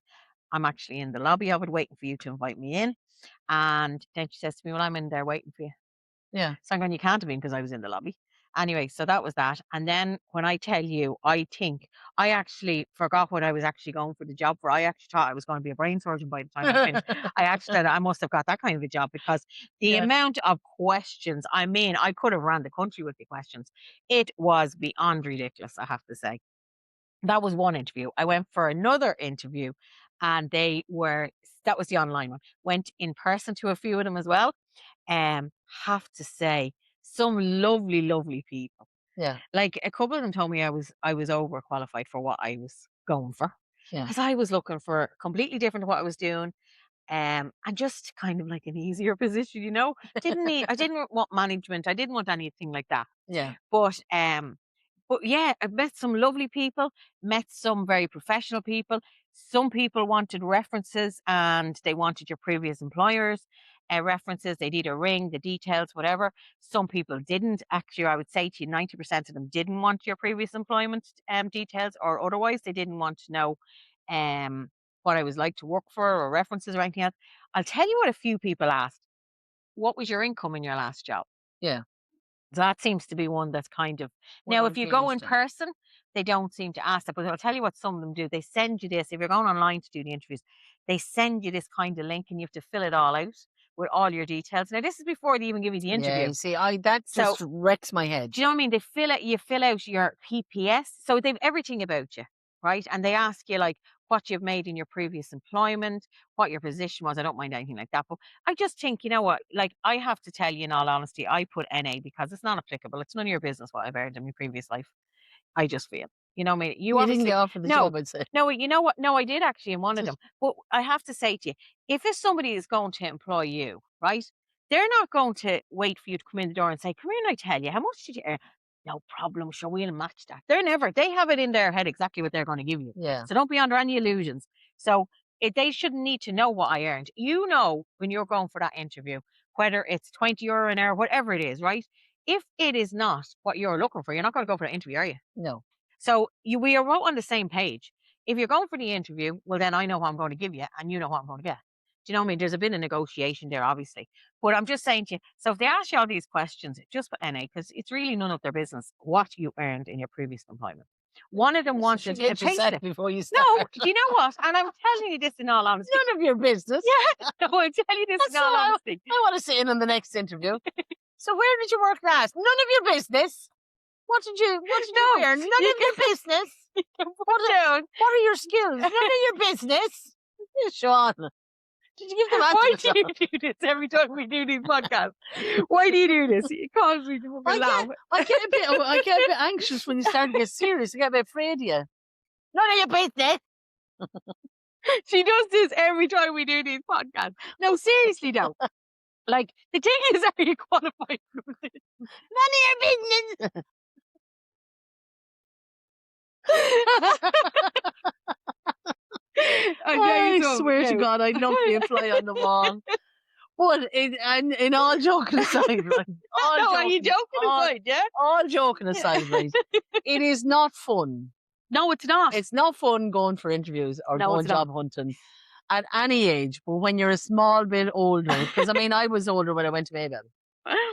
S2: I'm actually in the lobby of it, waiting for you to invite me in. And then she says to me, well, I'm in there waiting for you.
S3: Yeah.
S2: So I'm going, you can't have been because I was in the lobby. Anyway, so that was that. And then when I tell you, I think I actually forgot what I was actually going for the job for. I actually thought I was going to be a brain surgeon by the time I finished. I actually said I must have got that kind of a job because the
S3: Yeah.
S2: amount of questions, I mean, I could have ran the country with the questions. It was beyond ridiculous, I have to say. That was one interview. I went for another interview and that was the online one. Went in person to a few of them as well. Have to say, some lovely, lovely people.
S3: Yeah.
S2: Like a couple of them told me I was overqualified for what I was going for.
S3: Yeah.
S2: Because I was looking for completely different to what I was doing. And just kind of like an easier position, you know. I didn't want management. I didn't want anything like that.
S3: Yeah.
S2: But yeah, I met some lovely people, met some very professional people. Some people wanted references and they wanted your previous employers' references. They'd either ring, the details, whatever. Some people didn't. Actually, I would say to you, 90% of them didn't want your previous employment details, or otherwise they didn't want to know what I was like to work for or references or anything else. I'll tell you what a few people asked. What was your income in your last job?
S3: Yeah.
S2: That seems to be one that's kind of... Now,
S3: would
S2: if you
S3: be
S2: go in
S3: interesting.
S2: person, they don't seem to ask that. But I'll tell you what some of them do. They send you this. If you're going online to do the interviews, they send you this kind of link and you have to fill it all out. with all your details. Now, this is before they even give you the interview.
S3: Yeah, you see, that just wrecks my head.
S2: Do you know what I mean? You fill out your PPS, so they've everything about you, right? And they ask you like what you've made in your previous employment, what your position was. I don't mind anything like that, but I just think, you know what? Like, I have to tell you, in all honesty, I put NA because it's not applicable. It's none of your business what I've earned in my previous life. I just feel, you know what I mean?
S3: You didn't get offered the job, I'd say.
S2: No, you know what? No, I did actually in one of them. But I have to say to you, if somebody is going to employ you, right? They're not going to wait for you to come in the door and say, "Come here and I tell you, how much did you earn?" No problem, sure, we'll match that. They have it in their head exactly what they're going to give you.
S3: Yeah.
S2: So don't be under any illusions. So they shouldn't need to know what I earned. You know, when you're going for that interview, whether it's €20 an hour, whatever it is, right? If it is not what you're looking for, you're not going to go for that interview, are you?
S3: No.
S2: So we are both on the same page. If you're going for the interview, well, then I know what I'm going to give you and you know what I'm going to get. Do you know what I mean? There's a bit of negotiation there, obviously. But I'm just saying to you, so if they ask you all these questions, just put NA, because it's really none of their business what you earned in your previous employment. One of them wanted a pay slip.
S3: Before you start.
S2: No, do you know what? And I'm telling you this in all honesty.
S3: None of your business.
S2: Yeah, no, I'm telling you this in all honesty.
S3: I want to sit in on the next interview. So where did you work last? None of your business. What did you earn? None of your business. What are your skills? None of your business. Sean, did you give them
S2: Why do you do this every time we do these podcasts? Why do you do this? It causes me to laugh.
S3: I get a bit anxious when you start to get serious. I get a bit afraid of you. None of your business.
S2: She does this every time we do these podcasts. No, seriously though. Like, the thing is, are you qualified for this?
S3: None of your business. I swear to God, I'd love to be a fly on the wall. But in all joking aside, right?
S2: Are you joking aside, yeah?
S3: All joking aside, right? It is not fun.
S2: No, it's not.
S3: It's not fun going for interviews or going job hunting at any age. But when you're a small bit older, because I mean, I was older when I went to Maybell.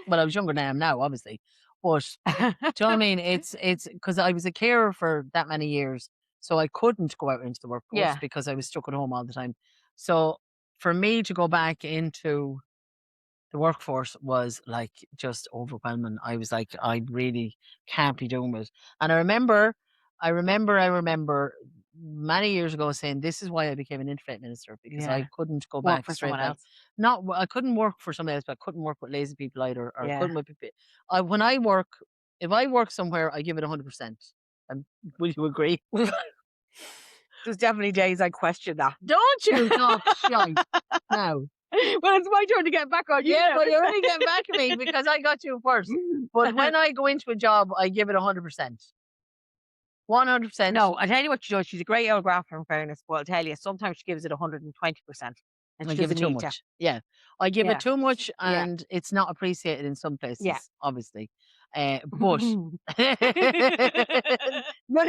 S3: Well, I was younger than I am now, obviously. But do you know what I mean? It's because I was a carer for that many years, so I couldn't go out into the workforce because I was stuck at home all the time. So for me to go back into the workforce was like just overwhelming. I was like, I really can't be doing it. And I remember many years ago saying, this is why I became an interfaith minister, because I couldn't go back
S2: for
S3: straight
S2: someone
S3: back.
S2: else.
S3: I couldn't work for somebody else, but I couldn't work with lazy people either. Or I couldn't with people. If I work somewhere, I give it 100%. Will you agree?
S2: There's definitely days I question that.
S3: Don't you talk shite now.
S2: Well, it's my turn to get back on you.
S3: Yeah, but you're only getting back at me because I got you first. But when I go into a job, I give it 100%. 100%.
S2: No, I'll tell you what she does. She's a great old grapher, in fairness, but I'll tell you, sometimes she gives it 120%. And
S3: I give it too much. Yeah. I give it too much and it's not appreciated in some places, obviously. But none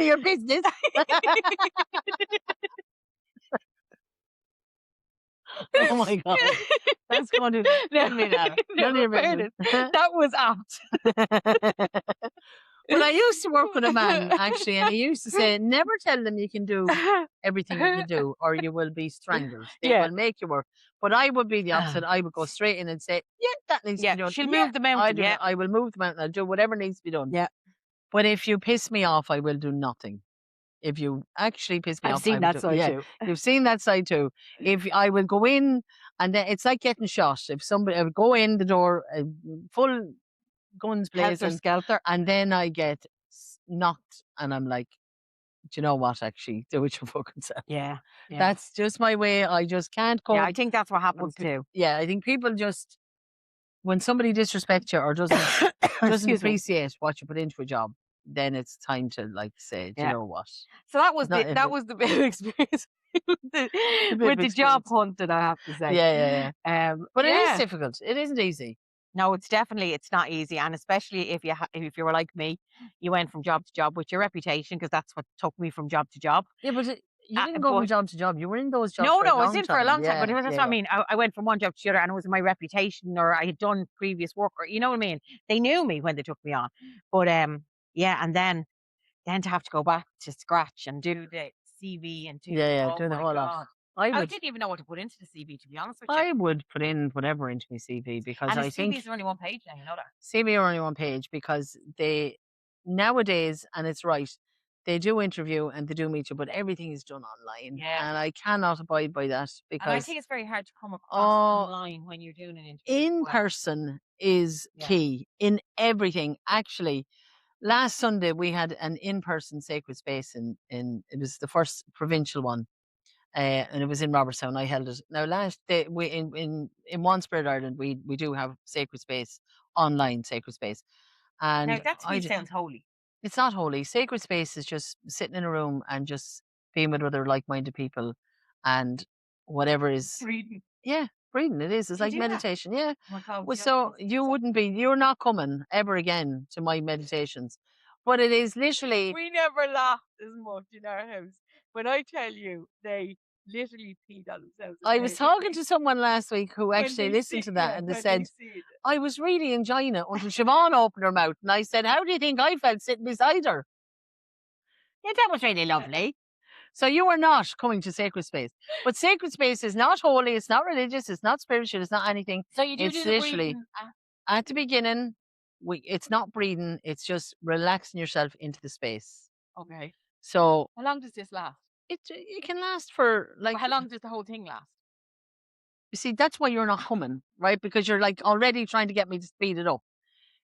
S3: of your business. Oh my God. That's going to tell me that. None of your business.
S2: That was apt.
S3: Well, I used to work with a man, actually, and he used to say, never tell them you can do everything you can do or you will be strangled. They will make you work. But I would be the opposite. I would go straight in and say, yeah, that needs to be done.
S2: She'll move the mountain.
S3: I will move the mountain. I'll do whatever needs to be done.
S2: Yeah.
S3: But if you piss me off, I will do nothing. If you actually piss me off,
S2: I've seen that side too.
S3: You've seen that side too. If I will go in and then it's like getting shot. If somebody, I would go in the door, full guns blazing,
S2: skelter,
S3: and then I get knocked and I'm like, do you know what, actually do it your fucking self.
S2: Yeah.
S3: That's just my way. I just can't go.
S2: Yeah, I think that's what happens too.
S3: Yeah, I think people just, when somebody disrespects you or doesn't appreciate what you put into a job, then it's time to like say, do you know what?
S2: So that was the bit of experience with the job hunting, I have to say.
S3: Yeah. But it is difficult. It isn't easy.
S2: No, it's not easy, and especially if you were like me, you went from job to job with your reputation, because that's what took me from job to job.
S3: Yeah, but you didn't go from job to job. You were in those jobs.
S2: No, I was in for a long time. But that's what I mean. I went from one job to the other, and it was my reputation, or I had done previous work, or you know what I mean. They knew me when they took me on, but and then to have to go back to scratch and do the CV and do
S3: doing the whole lot. I
S2: I
S3: would.
S2: didn't even know what to put into the CV, to be honest with you.
S3: I would put in whatever into my CV because
S2: And
S3: I
S2: his
S3: think
S2: CVs are only one page now, you know that.
S3: CV are only one page because they nowadays, and it's right, they do interview and they do meet you, but everything is done online,
S2: Yeah.
S3: and I cannot abide by that
S2: And I
S3: because
S2: think it's very hard to come across
S3: oh,
S2: online when you're doing an interview.
S3: in
S2: Well,
S3: person is
S2: Yeah.
S3: key in everything. Actually, last Sunday we had an in-person sacred space in it was the first provincial one. And it was in Robertstown. I held it. Now last day we in One Spirit Ireland we do have sacred space, online sacred space.
S2: now
S3: And
S2: that to me sounds holy.
S3: it's not holy. Sacred space is just sitting in a room and just being with other like-minded people and whatever is
S2: Breathing.
S3: yeah, breathing. It is. It's
S2: Do you
S3: like
S2: do that?
S3: meditation. Yeah.
S2: Oh my God,
S3: Well,
S2: yeah,
S3: so
S2: that's
S3: you
S2: so-
S3: wouldn't be, you're not coming ever again to my meditations. But it is literally,
S2: We never laughed as much in our house. But I tell you, they literally peed on themselves.
S3: I was talking to someone last week who actually listened to that and they said, I was really enjoying it until Siobhan opened her mouth. And I said, how do you think I felt sitting beside her? Yeah, that was really lovely. So you are not coming to sacred space. But sacred space is not holy, it's not religious, it's not spiritual, it's not anything.
S2: So you do
S3: It's
S2: do the
S3: literally
S2: breathing.
S3: at the beginning, it's not breathing, it's just relaxing yourself into the space.
S2: Okay.
S3: So
S2: How long does this last?
S3: it can last for like,
S2: Well, how long does the whole thing last?
S3: you see, that's why you're not coming, right? Because you're like already trying to get me to speed it up.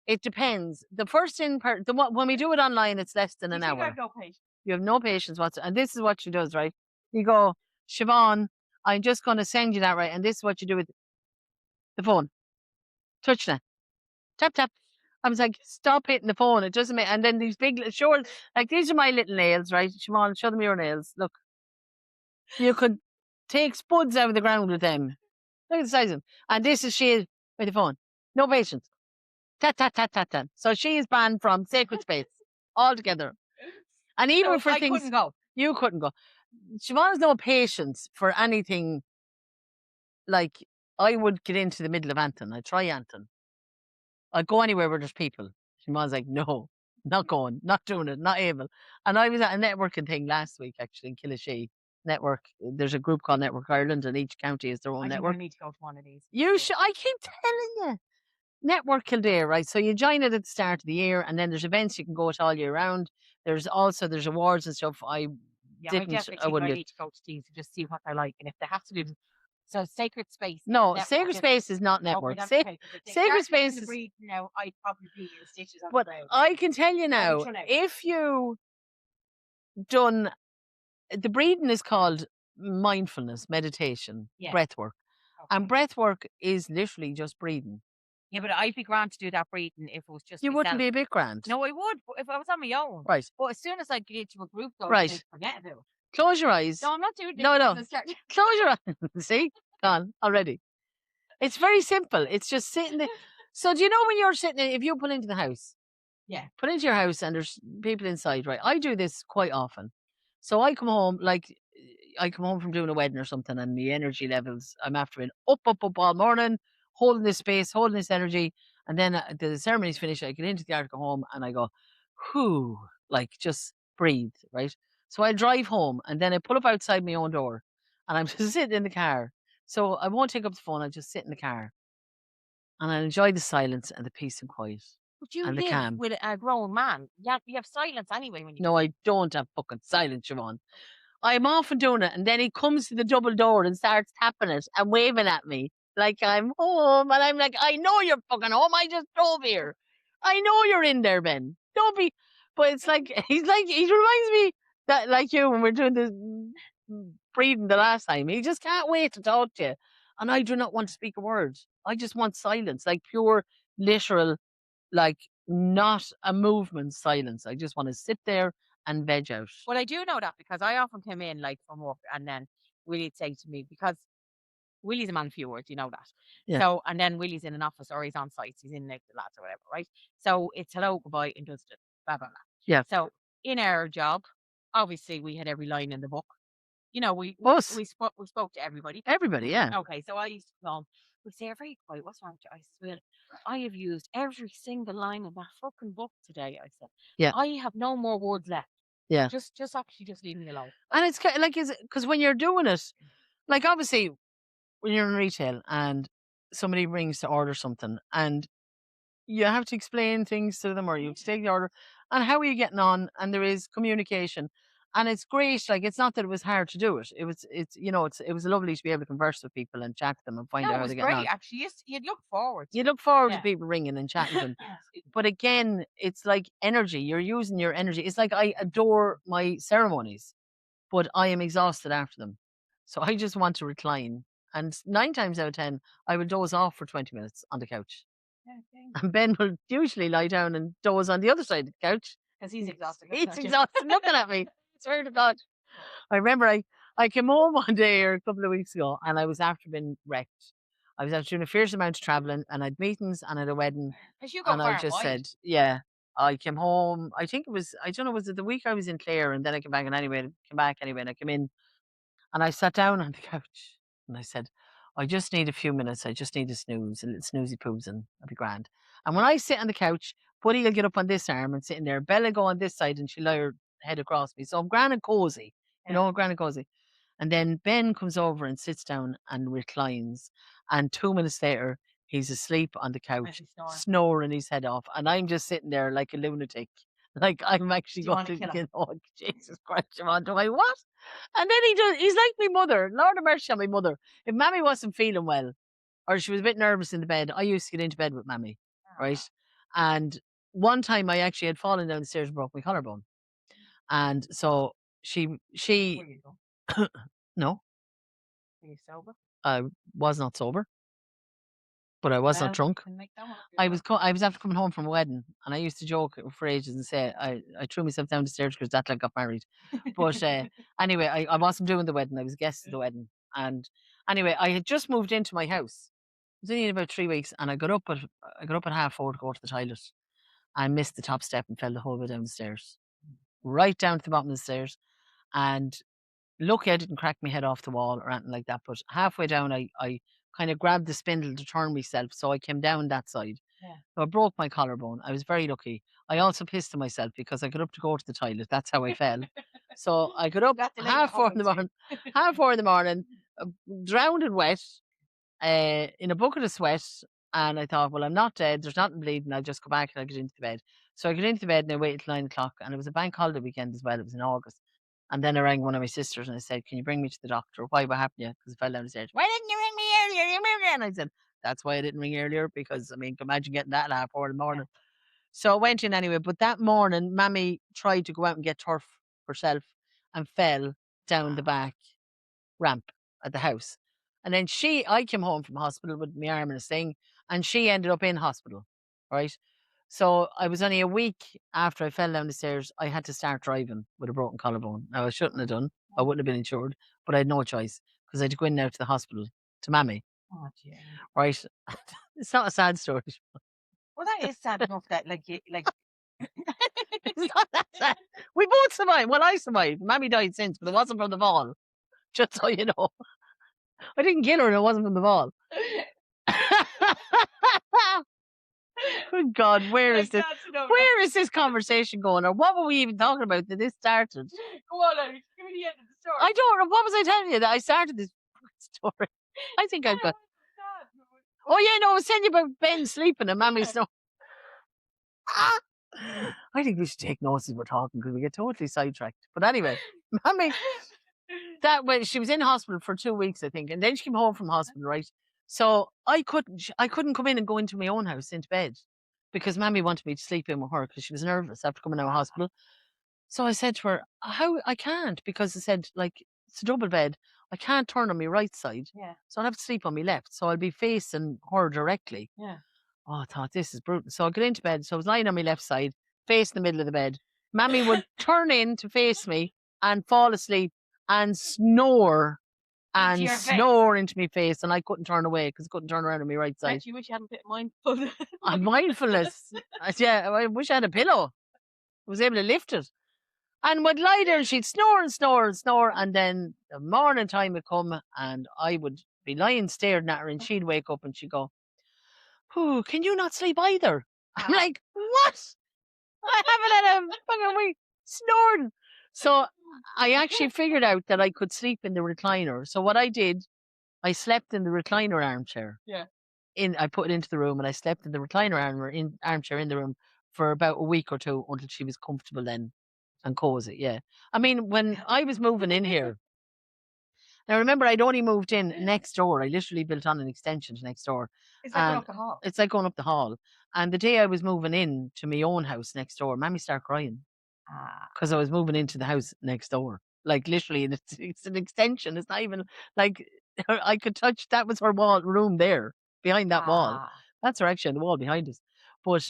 S3: It depends. The first when we do it online, it's less than an
S2: You think I
S3: hour.
S2: have no patience?
S3: You have no patience whatsoever. And this is what she does, right? You go, Siobhan, I'm just going to send you that, right? And this is what you do with the phone. Touch that. Tap, tap. I was like, stop hitting the phone. It doesn't make. And then these big, sure, like these are my little nails, right? Siobhan, show them your nails. Look, you could take spuds out of the ground with them. Look at the size of them. And this is she with the phone. No patience. Tat, tat, tat, tat, tat. So she is banned from sacred space altogether. And even
S2: So
S3: for
S2: I
S3: things
S2: couldn't go.
S3: you couldn't go. Siobhan has no patience for anything. Like I would get into the middle of Anton. I'd try Anton. I'd go anywhere where there's people. Siobhan's like, no, not going, not doing it, not able. And I was at a networking thing last week, actually, in Killashee. Network. There's a group called Network Ireland, and each county has their own
S2: I think I
S3: network.
S2: need to go to one of these.
S3: You should. I keep telling you. Network Kildare, right? So you join it at the start of the year, and then there's events you can go to all year round. There's awards and stuff.
S2: Yeah, I definitely
S3: I
S2: think I
S3: wouldn't.
S2: need to go to these to just see what I like, and if they have to do. So sacred space.
S3: No,
S2: network,
S3: sacred
S2: just-
S3: space is not
S2: Okay,
S3: network.
S2: that's
S3: Sa-
S2: okay, 'cause if they
S3: sacred
S2: start
S3: space
S2: doing the
S3: is-
S2: breathe now, I'd probably be in stitches on
S3: But
S2: the ground.
S3: I can tell you now,
S2: run out.
S3: if you done the breathing is called mindfulness, meditation,
S2: Yeah.
S3: breath work, and
S2: Okay.
S3: breath work is literally just breathing.
S2: Yeah, but I'd be grand to do that breathing if it was just
S3: You wouldn't
S2: myself.
S3: be a bit grand.
S2: No, I would if I was on my own.
S3: Right.
S2: But as soon as I get into a group, though,
S3: Right.
S2: I'd forget about it.
S3: Close your eyes.
S2: No, I'm not doing this.
S3: No, no.
S2: because I start-
S3: Close your eyes. See? Gone already. It's very simple. It's just sitting there. So do you know when you're sitting, if you pull into the house,
S2: Yeah.
S3: put into your house and there's people inside, right? I do this quite often. So I come home, like I come home from doing a wedding or something, and the energy levels, I'm after it up all morning, holding this space, holding this energy. And then the ceremony's finished, I get into the car, go home, and I go, whew, like just breathe, right? So I drive home and then I pull up outside my own door and I'm just sitting in the car. So I won't take up the phone, I just sit in the car and I enjoy the silence and the peace and quiet.
S2: But you
S3: And the
S2: live
S3: calm.
S2: with a grown man. Yeah, you have silence anyway when you.
S3: No, I don't have fucking silence, Siobhan. I'm often doing it, and then he comes to the double door and starts tapping it and waving at me like I'm home. And I'm like, I know you're fucking home. I just drove here. I know you're in there, Ben. Don't be. But it's like, he reminds me that, like you, when we're doing this breathing the last time, he just can't wait to talk to you. And I do not want to speak a word. I just want silence, like pure, literal, like not a movement silence. I just want to sit there and veg out.
S2: Well, I do know that because I often come in like from work, and then Willie'd say to me, because Willie's a man of few words, you know that.
S3: Yeah.
S2: So, and then Willie's in an office or he's on sites, he's in like the lads or whatever, right? So it's hello, goodbye, and dusted, blah blah blah.
S3: Yeah.
S2: So in our job, obviously we had every line in the book. You know, we
S3: Us.
S2: spoke to everybody.
S3: Everybody, yeah.
S2: Okay, so I used to come. We say, very quiet. What's wrong with you? I said, well, I have used every single line in that fucking book today. I said,
S3: Yeah.
S2: I have no more words left.
S3: Yeah.
S2: Just actually just leave me alone.
S3: And it's kind of like, because when you're doing it, like obviously when you're in retail and somebody rings to order something and you have to explain things to them or you have to take the order and how are you getting on, and there is communication, and it's great. Like, it's not that it was hard to do it. It was lovely to be able to converse with people and chat to them and find
S2: No,
S3: out
S2: it
S3: how
S2: was
S3: they're getting on.
S2: great. Actually, you'd look forward to
S3: You
S2: it.
S3: look forward to
S2: Yeah.
S3: people ringing and chatting to them. But again, it's like energy. You're using your energy. It's like I adore my ceremonies, but I am exhausted after them. So I just want to recline. And 9 times out of 10, I will doze off for 20 minutes on the couch.
S2: Yeah, okay.
S3: And Ben will usually lie down and doze on the other side of the couch.
S2: Because he's exhausted.
S3: He's exhausted looking at me. Swear to God. I remember I came home one day or a couple of weeks ago and I was after being wrecked. I was after doing a fierce amount of traveling and I'd meetings and I had a wedding.
S2: Because you go
S3: And
S2: far
S3: I
S2: and
S3: just
S2: wide.
S3: said, yeah. I came home. I think it was, I don't know, was it the week I was in Clare and then I came back, and anyway, came back anyway, and I came in and I sat down on the couch and I said, I just need a few minutes. I just need a snooze, a little snoozy poos, and I'll be grand. And when I sit on the couch, Buddy will get up on this arm and sitting there. Bella go on this side and she'll lie her head across me. So I'm grand and cozy, grand and cozy. And then Ben comes over and sits down and reclines. And 2 minutes later, he's asleep on the couch, snoring his head off. And I'm just sitting there like a lunatic. Like, I'm actually going to
S2: kill him?
S3: oh, Jesus Christ, Siobhan, do I what? And then he's like my mother. Lord of mercy on my mother. If Mammy wasn't feeling well or she was a bit nervous in the bed, I used to get into bed with Mammy, right? And one time I actually had fallen down the stairs and broke my collarbone. And so she
S2: Were you drunk?
S3: no,
S2: Were you sober?
S3: I was not sober, but I was not drunk.
S2: Can make that one up
S3: I
S2: yourself.
S3: was after coming home from a wedding, and I used to joke for ages and say I threw myself down the stairs because that like got married. But anyway, I wasn't doing the wedding. I was a guest of the wedding, and anyway, I had just moved into my house. It was only in about 3 weeks, and I got up at 4:30 to go to the toilet. I missed the top step and fell the whole way down the stairs, right down to the bottom of the stairs. And lucky I didn't crack my head off the wall or anything like that. But halfway down, I kind of grabbed the spindle to turn myself, so I came down that side.
S2: Yeah.
S3: So I broke my collarbone. I was very lucky. I also pissed on myself because I got up to go to the toilet. That's how I fell. So I got up
S2: Got the late
S3: half 4 in the
S2: home
S3: morning, half 4 in the morning, drowned in wet, in a bucket of sweat. And I thought, well, I'm not dead. There's nothing bleeding. I'll just go back and I'll get into the bed. So I got into the bed and I waited till 9 o'clock. And it was a bank holiday weekend as well. It was in August. And then I rang one of my sisters and I said, can you bring me to the doctor? Why? What happened to you? Because I fell down the stairs. Why didn't you ring me earlier? You ring me. And I said, that's why I didn't ring earlier, because I mean, imagine getting that at half 4 in the morning. So I went in anyway. But that morning, Mammy tried to go out and get turf herself and fell down the back ramp at the house. And then I came home from hospital with my arm in a sling, and she ended up in hospital, right? So I was only a week after I fell down the stairs, I had to start driving with a broken collarbone. Now, I shouldn't have done. I wouldn't have been insured, but I had no choice because I had to go in now to the hospital to Mammy,
S2: Oh, dear.
S3: right? It's not a sad story.
S2: Well, that is sad enough that, like,
S3: It's not that sad. We both survived. Well, I survived. Mammy died since, but it wasn't from the fall. Just so you know. I didn't kill her and it wasn't from the fall. Good God, where is this? Where is this conversation going? Or what were we even talking about that this started?
S2: Go on, Alex. Give me the end of the story.
S3: I don't know. What was I telling you that I started this story? I think I've got. Oh yeah, no, I was telling you about Ben sleeping and Mammy snoring. I think we should take notes as we're talking because we get totally sidetracked. But anyway, Mammy, she was in hospital for 2 weeks, I think, and then she came home from hospital, right? So I couldn't come in and go into my own house into bed because Mammy wanted me to sleep in with her because she was nervous after coming out of hospital. So I said to her, "How I can't," because I said, like, it's a double bed. I can't turn on my right side,
S2: Yeah.
S3: so I'll have to sleep on my left. So I'll be facing her directly.
S2: Yeah.
S3: Oh, I thought this is brutal. So I got into bed. So I was lying on my left side, facing the middle of the bed. Mammy would turn in to face me and fall asleep and snore and
S2: your face?
S3: snore into my face, and I couldn't turn away because I couldn't turn around on my right side.
S2: Bet you wish you hadn't been mindful.
S3: Mindfulness. Yeah, I wish I had a pillow. I was able to lift it. And would lie there and she'd snore and snore and snore. And then the morning time would come and I would be lying staring at her and she'd wake up and she'd go, "Oh, can you not sleep either?" I'm like, "What? I haven't had a fucking week snoring." So I actually figured out that I could sleep in the recliner. So what I did, I slept in the recliner armchair.
S2: Yeah.
S3: I put it into the room and I slept in the recliner armchair in the room for about a week or two until she was comfortable then and cozy. Yeah. I mean, when I was moving in here, now remember I'd only moved in next door. I literally built on an extension to next door.
S2: It's like going up the hall.
S3: It's like going up the hall. And the day I was moving in to my own house next door, Mammy started crying because I was moving into the house next door. Like literally, and it's an extension. It's not even like I could touch. That was her room there behind that wall. That's her actually on the wall behind us. But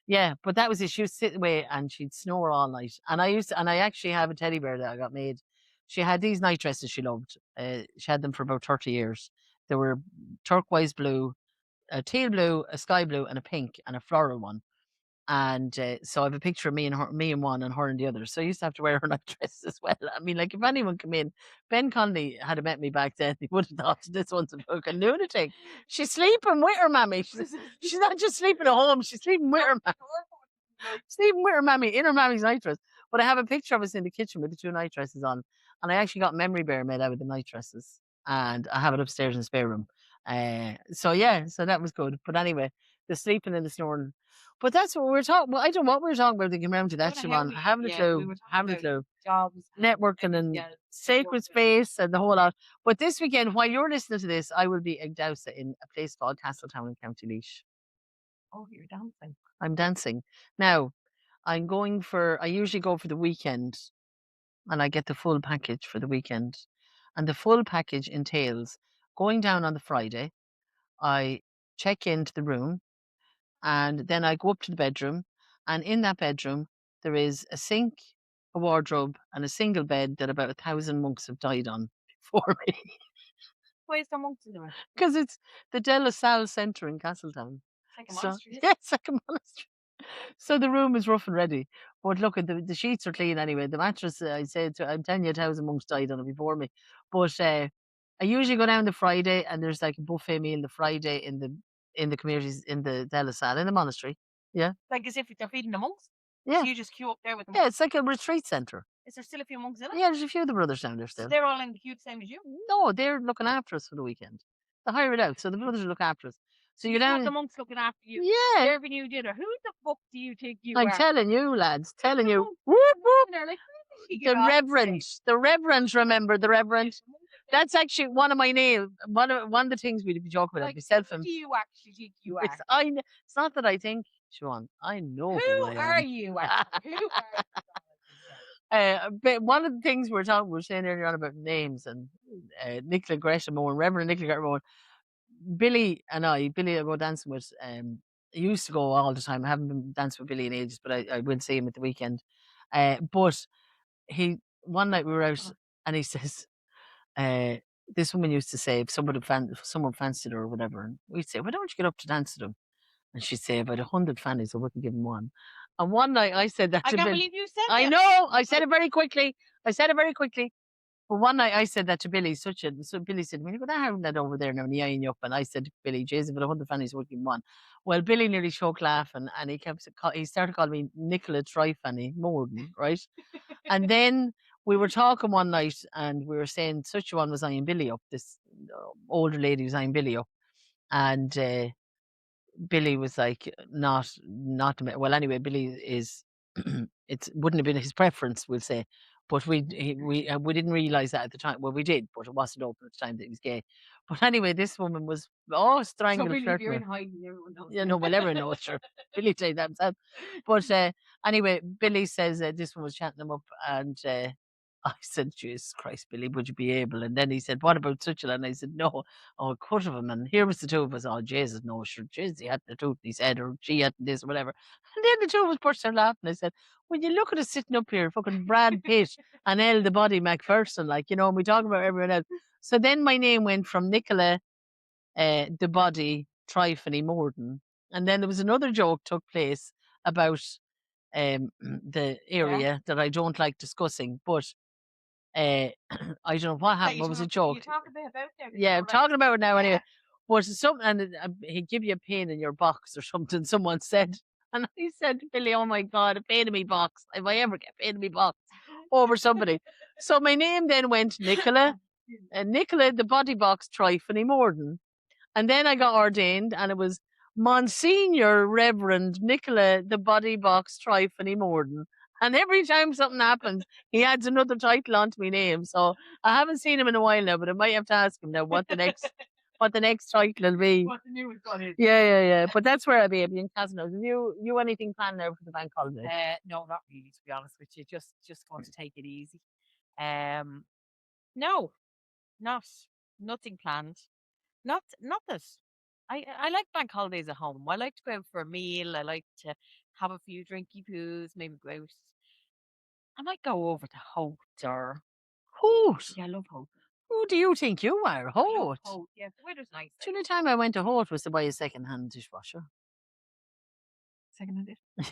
S3: yeah, but that was it. She would sit away and she'd snore all night. And I actually have a teddy bear that I got made. She had these night dresses she loved. She had them for about 30 years. They were turquoise blue, a teal blue, a sky blue, and a pink, and a floral one. And so I have a picture of me and one, and her and the other. So I used to have to wear her night dress as well. I mean, like if anyone come in, Ben Conley had met me back then, he would have thought this one's a fucking lunatic. She's sleeping with her mammy. She's not just sleeping at home. She's sleeping with her mammy. Sleeping with her mammy in her mammy's night dress. But I have a picture of us in the kitchen with the two night dresses on, and I actually got a memory bear made out of the night dresses, and I have it upstairs in the spare room. So yeah, so that was good. But anyway, the sleeping and the snoring. But that's what we were talking. Well, I don't know what we were talking about. They came around to that, Siobhan. I haven't a clue. Haven't a clue.
S2: Jobs,
S3: Networking and sacred space and the whole lot. But this weekend, while you're listening to this, I will be in Dowsa in a place called Castletown in County Laois.
S2: Oh, you're dancing.
S3: I'm dancing. Now, I usually go for the weekend and I get the full package for the weekend. And the full package entails going down on the Friday. I check into the room and then I go up to the bedroom. And in that bedroom, there is a sink, a wardrobe, and a single bed that about 1,000 monks have died on before me.
S2: Why is there monks in there?
S3: Because it's the De La Salle Centre in Castletown.
S2: It's like a monastery.
S3: Yeah, it's like a monastery. So the room is rough and ready. But look, the sheets are clean anyway. The mattress, I'm telling you, 1,000 monks died on it before me. But I usually go down the Friday and there's like a buffet meal the Friday in the communities in the De La Salle, in the monastery. Yeah.
S2: Like as if they're feeding the monks?
S3: Yeah.
S2: So you just queue up there with them?
S3: Yeah, it's like a retreat centre.
S2: Is there still a few monks in it?
S3: Yeah, there's a few of the brothers down there still.
S2: So they're all in the queue the same as you?
S3: No, they're looking after us for the weekend. They hire it out, so the brothers will look after us. So you're
S2: got
S3: down.
S2: the monks looking after you.
S3: Yeah.
S2: Serving you dinner. Who the fuck do you think you
S3: I'm
S2: are?
S3: telling you, lads. Telling you.
S2: Whoop, whoop. They're like,
S3: The Reverend. The Reverend, remember the Reverend? That's actually one of my names. One of the things we'd be talking about.
S2: Like,
S3: Myself
S2: who
S3: and
S2: do you actually think you are?
S3: It's not that I think, Siobhan. I know
S2: Who
S3: I am.
S2: are you? Who are you?
S3: But one of the things we were saying earlier on about names and Nicola Gresham Owen, Reverend Nicola Gresham Owen, Billy I go dancing with. I used to go all the time. I haven't been dancing with Billy in ages, but I will see him at the weekend. But one night we were out and he says, this woman used to say if someone fancied her or whatever, and we'd say, why don't you get up to dance with him? And she'd say, about 100 fannies, I wouldn't give him one. And one night I said that
S2: I
S3: to
S2: can't
S3: Billy.
S2: believe you said
S3: I
S2: that.
S3: know, I said it very quickly. But one night I said that to Billy. So Billy said, "When you go having that over there now, and he eyeing you up," and I said to Billy, "Jesus, but 100 fannies would give him one." Well, Billy nearly choked laughing, and he started calling me Nicola Try-Fanny Morden, right? And then we were talking one night, and we were saying such a one was eyeing Billy up. This older lady was eyeing Billy up, and Billy was like, not. Well, anyway, Billy is. It wouldn't have been his preference, we'll say, but we didn't realize that at the time. Well, we did, but it wasn't open at the time that he was gay. But anyway, this woman was strangled.
S2: So Billy, if you're in hiding, everyone knows.
S3: Yeah, no, well, everyone knows, sure. Billy said that himself. But anyway, Billy says this one was chatting him up, and I said, Jesus Christ, Billy, would you be able? And then he said, what about such a? And I said, no. Oh, I could have him. And here was the two of us. Oh, Jesus, no, sure. Jesus, he had the tooth, he said, or she had this, or whatever. And then the two of us burst out laughing. I said, when you look at us sitting up here, fucking Brad Pitt and Elle the Body McPherson, like, you know, and we talk about everyone else. So then my name went from Nicola the Body Try-Fanny Morden. And then there was another joke took place about the area that I don't like discussing, but I don't know what happened. What was a joke?
S2: You talk about there.
S3: Yeah, I'm talking about it now anyway. But he'd give you a pain in your box or something, someone said. And I said to Billy, oh my God, a pain in me box. If I ever get a pain in me box. over somebody. So my name then went Nicola, and Nicola the body box Tryphony Morden. And then I got ordained, and it was Monsignor Reverend Nicola the body box Tryphony Morden. And every time something happens, he adds another title onto my name. So I haven't seen him in a while now, but I might have to ask him now what the next title will be.
S2: What the newest one is.
S3: Yeah. But that's where I'll be in Casino. Have you anything planned now for the bank holiday?
S2: No, not really, to be honest with you. Just going to take it easy. No, nothing planned. Not that. I like bank holidays at home. I like to go out for a meal. I like to have a few drinky poos, maybe go out. I might go over to Holt or
S3: Holt.
S2: yeah, I love Holt.
S3: Who do you think you are?
S2: I love
S3: Holt.
S2: Holt. Yeah, the weather's nice.
S3: The only time I went to Holt was to buy a second-hand dishwasher.
S2: Second-hand dish.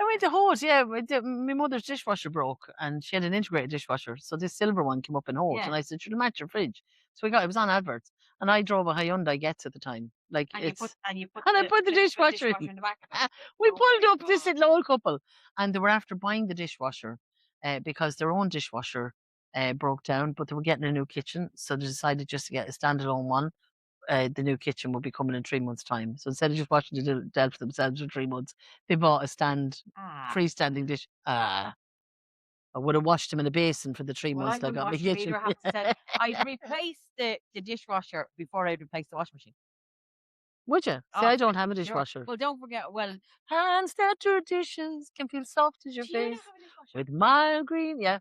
S3: I went to Holt, yeah. My mother's dishwasher broke, and she had an integrated dishwasher. So this silver one came up in Holt,
S2: Yeah.
S3: and I said, "Should match your fridge?" So it was on adverts, and I drove a Hyundai Getz at the time. Like
S2: And
S3: it's
S2: you put
S3: and I put the dishwasher in.
S2: in the back of it.
S3: We
S2: Oh
S3: pulled
S2: my
S3: up this
S2: God.
S3: little old couple, and they were after buying the dishwasher, because their own dishwasher broke down, but they were getting a new kitchen, so they decided just to get a standalone one. The new kitchen will be coming in 3 months' time. So instead of just washing the delf themselves for 3 months, they bought a freestanding dish. I would have washed them in a basin for the 3
S2: Well, I
S3: months that I
S2: wouldn't
S3: got my
S2: wash them
S3: kitchen.
S2: either, I have to say. I'd replace the dishwasher before I'd replace the washing machine.
S3: Would you? See,
S2: Oh,
S3: I don't
S2: for
S3: have a
S2: sure.
S3: dishwasher.
S2: Well, don't forget. Well,
S3: Hands that do dishes can feel soft as your
S2: do you not
S3: face
S2: have a dishwasher?
S3: with mild green. Yeah,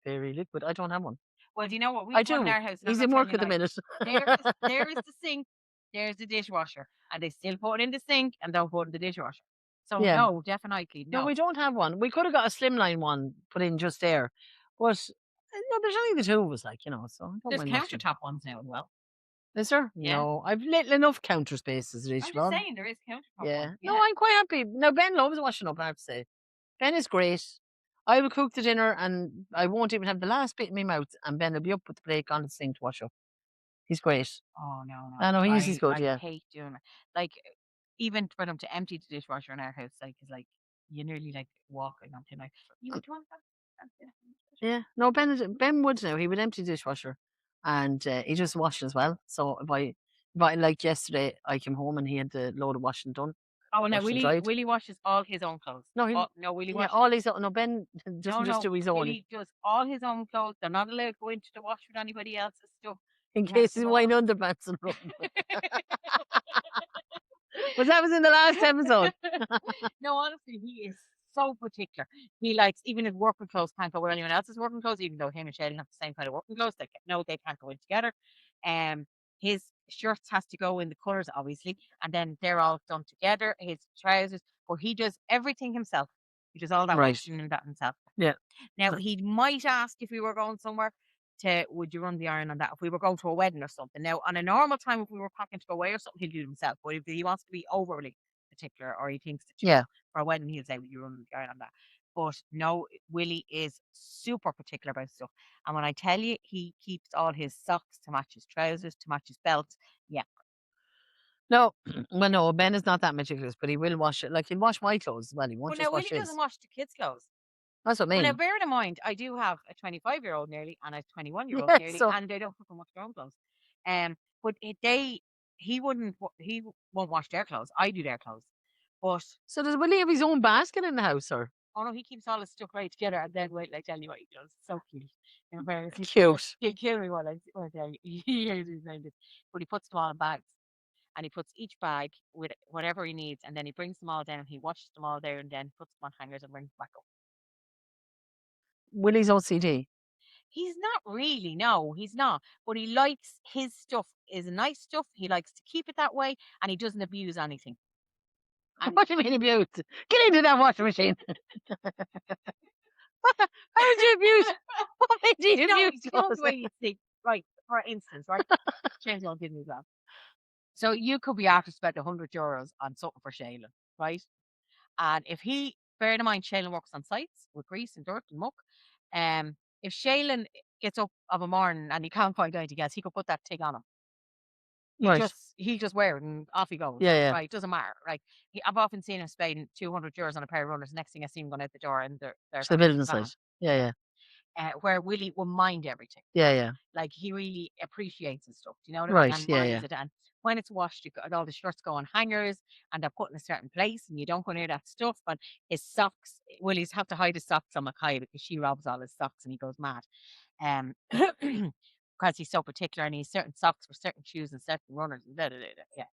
S3: very liquid. I don't have one.
S2: Well, do you know what we
S3: I
S2: have one in
S3: do.
S2: our house? And
S3: He's
S2: I'm
S3: in
S2: not
S3: work
S2: telling
S3: at
S2: you
S3: the
S2: lies.
S3: minute.
S2: There is the sink. There's the dishwasher, and they still put it in the sink and don't put it in the dishwasher. So
S3: Yeah.
S2: no, definitely
S3: No,
S2: no.
S3: we don't have one. We could have got a slimline one put in just there, but no, there's only the two of us, like, you know. So I don't
S2: There's
S3: mind washing.
S2: countertop ones now as well.
S3: Is there?
S2: Yeah.
S3: No, I've little enough counter space as it is.
S2: I'm just saying there is countertop
S3: Yeah.
S2: ones.
S3: No, I'm quite happy. Now Ben loves washing up, I have to say. Ben is great. I will cook the dinner and I won't even have the last bit in my mouth, and Ben will be up with the plate on the sink to wash up. He's great.
S2: Oh no.
S3: I know he's good.
S2: I
S3: Yeah.
S2: hate doing it. Like even for them to empty the dishwasher in our house, like is like you nearly like walking onto like you would want that.
S3: Yeah. No, Ben would now. He would empty the dishwasher, and he just washed as well. So if I like yesterday, I came home and he had the load of washing done.
S2: Oh no,
S3: Washed and dried.
S2: Willie washes all his own clothes.
S3: No,
S2: Willie
S3: yeah,
S2: washes.
S3: all his no Ben doesn't just do his own.
S2: Willie does all his own clothes. They're not allowed to go into the wash with anybody else's stuff.
S3: In
S2: He has
S3: case
S2: to
S3: he's
S2: go
S3: wearing
S2: off.
S3: underpants and run. But that was in the last episode.
S2: No, honestly, he is so particular. He likes even his working clothes can't go with anyone else's working clothes, even though him and Shane have the same kind of working clothes. They can't go in together. His shirts has to go in the colours, obviously, and then they're all done together. His trousers, but he does everything himself. He does all that
S3: Right.
S2: washing and that himself.
S3: Yeah.
S2: Now he might ask if we were going somewhere would you run the iron on that if we were going to a wedding or something. Now on a normal time if we were packing to go away or something, he'll do it himself. But if he wants to be overly particular or he thinks that
S3: Yeah.
S2: for a wedding he'll say, "Will you run the iron on that?" But no, Willie is super particular about stuff. And when I tell you he keeps all his socks to match his trousers, to match his belts, yeah.
S3: No, well, no, Ben is not that meticulous, but he will wash it. Like he'll wash my clothes as well. He won't
S2: Well,
S3: just
S2: now
S3: wash
S2: Willie
S3: his.
S2: doesn't wash the kids' clothes.
S3: That's what I
S2: Well, now
S3: mean.
S2: bear in mind, I do have a 25-year-old nearly and a 21-year-old
S3: Yeah,
S2: nearly,
S3: so-
S2: and they don't fucking wash their own clothes. But he won't wash their clothes. I do their clothes. But
S3: So does Willie have his own basket in the house, or
S2: oh no, he keeps all his stuff right together, and then wait, like tell you what he does. So cute. In fairness,
S3: cute?
S2: He'll kill me while I tell you. He hears his name, but he puts them all in bags, and he puts each bag with whatever he needs, and then he brings them all down. He washes them all there, and then puts them on hangers and brings them back up.
S3: Willie's OCD.
S2: He's not really, no, he's not. But he likes his stuff is nice stuff. He likes to keep it that way, and he doesn't abuse anything. And
S3: What do you mean abuse? Get into that washing machine. How would you abuse? What made you
S2: you know,
S3: abuse
S2: you know
S3: clothes?
S2: the way you think, right? For instance, right? Shane's won't give me that. So you could be after spend €100 on something for Shayla, right? And if he, bear in mind, Shayla works on sites with grease and dirt and muck. If Shayla gets up of a morning and he can't find anything else, he could put that thing on him.
S3: Right.
S2: He'll just wear it and off he goes.
S3: Yeah.
S2: Right, doesn't matter. Like I've often seen him spending €200 on a pair of runners. Next thing I see him going out the door and they're
S3: It's the
S2: gone.
S3: building site. Yeah.
S2: Where Willie will mind everything.
S3: Yeah.
S2: Like he really appreciates his stuff. Do you know what I mean?
S3: Right.
S2: And
S3: Yeah.
S2: minds it. And when it's washed, all the shirts go on hangers and they're put in a certain place, and you don't go near that stuff. But his socks, Willie's have to hide his socks on Mackay because she robs all his socks and he goes mad. Because he's so particular and he's certain socks for certain shoes and certain runners. And yeah.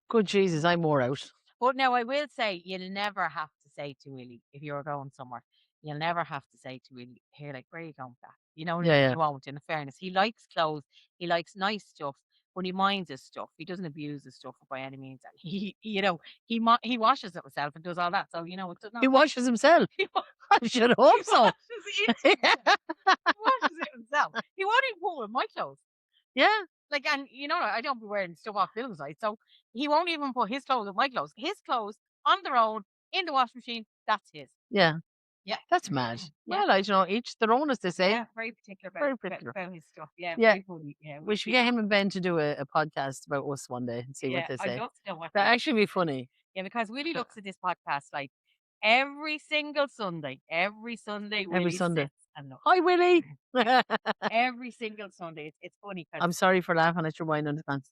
S3: Good Jesus, I'm more out.
S2: But now I will say, you'll never have to say to Willie, if you're going somewhere, you'll never have to say to Willie, here, like, where are you going with that? You know what I mean?
S3: Yeah.
S2: You won't, in fairness. He likes clothes, he likes nice stuff, but he minds his stuff. He doesn't abuse his stuff by any means. And he washes it himself and does all that. So, it's not.
S3: He washes himself.
S2: He wa-
S3: I should hope so.
S2: He washes it himself. He won't even put it with my clothes.
S3: Yeah.
S2: Like, and I don't be wearing stuff off building site, so he won't even put his clothes with my clothes. His clothes on their own in the washing machine. That's his.
S3: Yeah.
S2: Yeah.
S3: That's mad.
S2: Yeah.
S3: Well, each their own, as they say.
S2: Yeah, very particular about his stuff. Yeah.
S3: Yeah.
S2: Very funny. Yeah.
S3: We should get him and Ben to do a podcast about us one day and see what they say.
S2: I'd love to know what
S3: That'd actually be funny.
S2: Yeah, because Willie looks at this podcast like every single Sunday. Every Sunday.
S3: Every Sunday.
S2: Sits and looks.
S3: Hi, Willie.
S2: Every single Sunday. It's funny.
S3: I'm sorry for laughing at your wine underpants.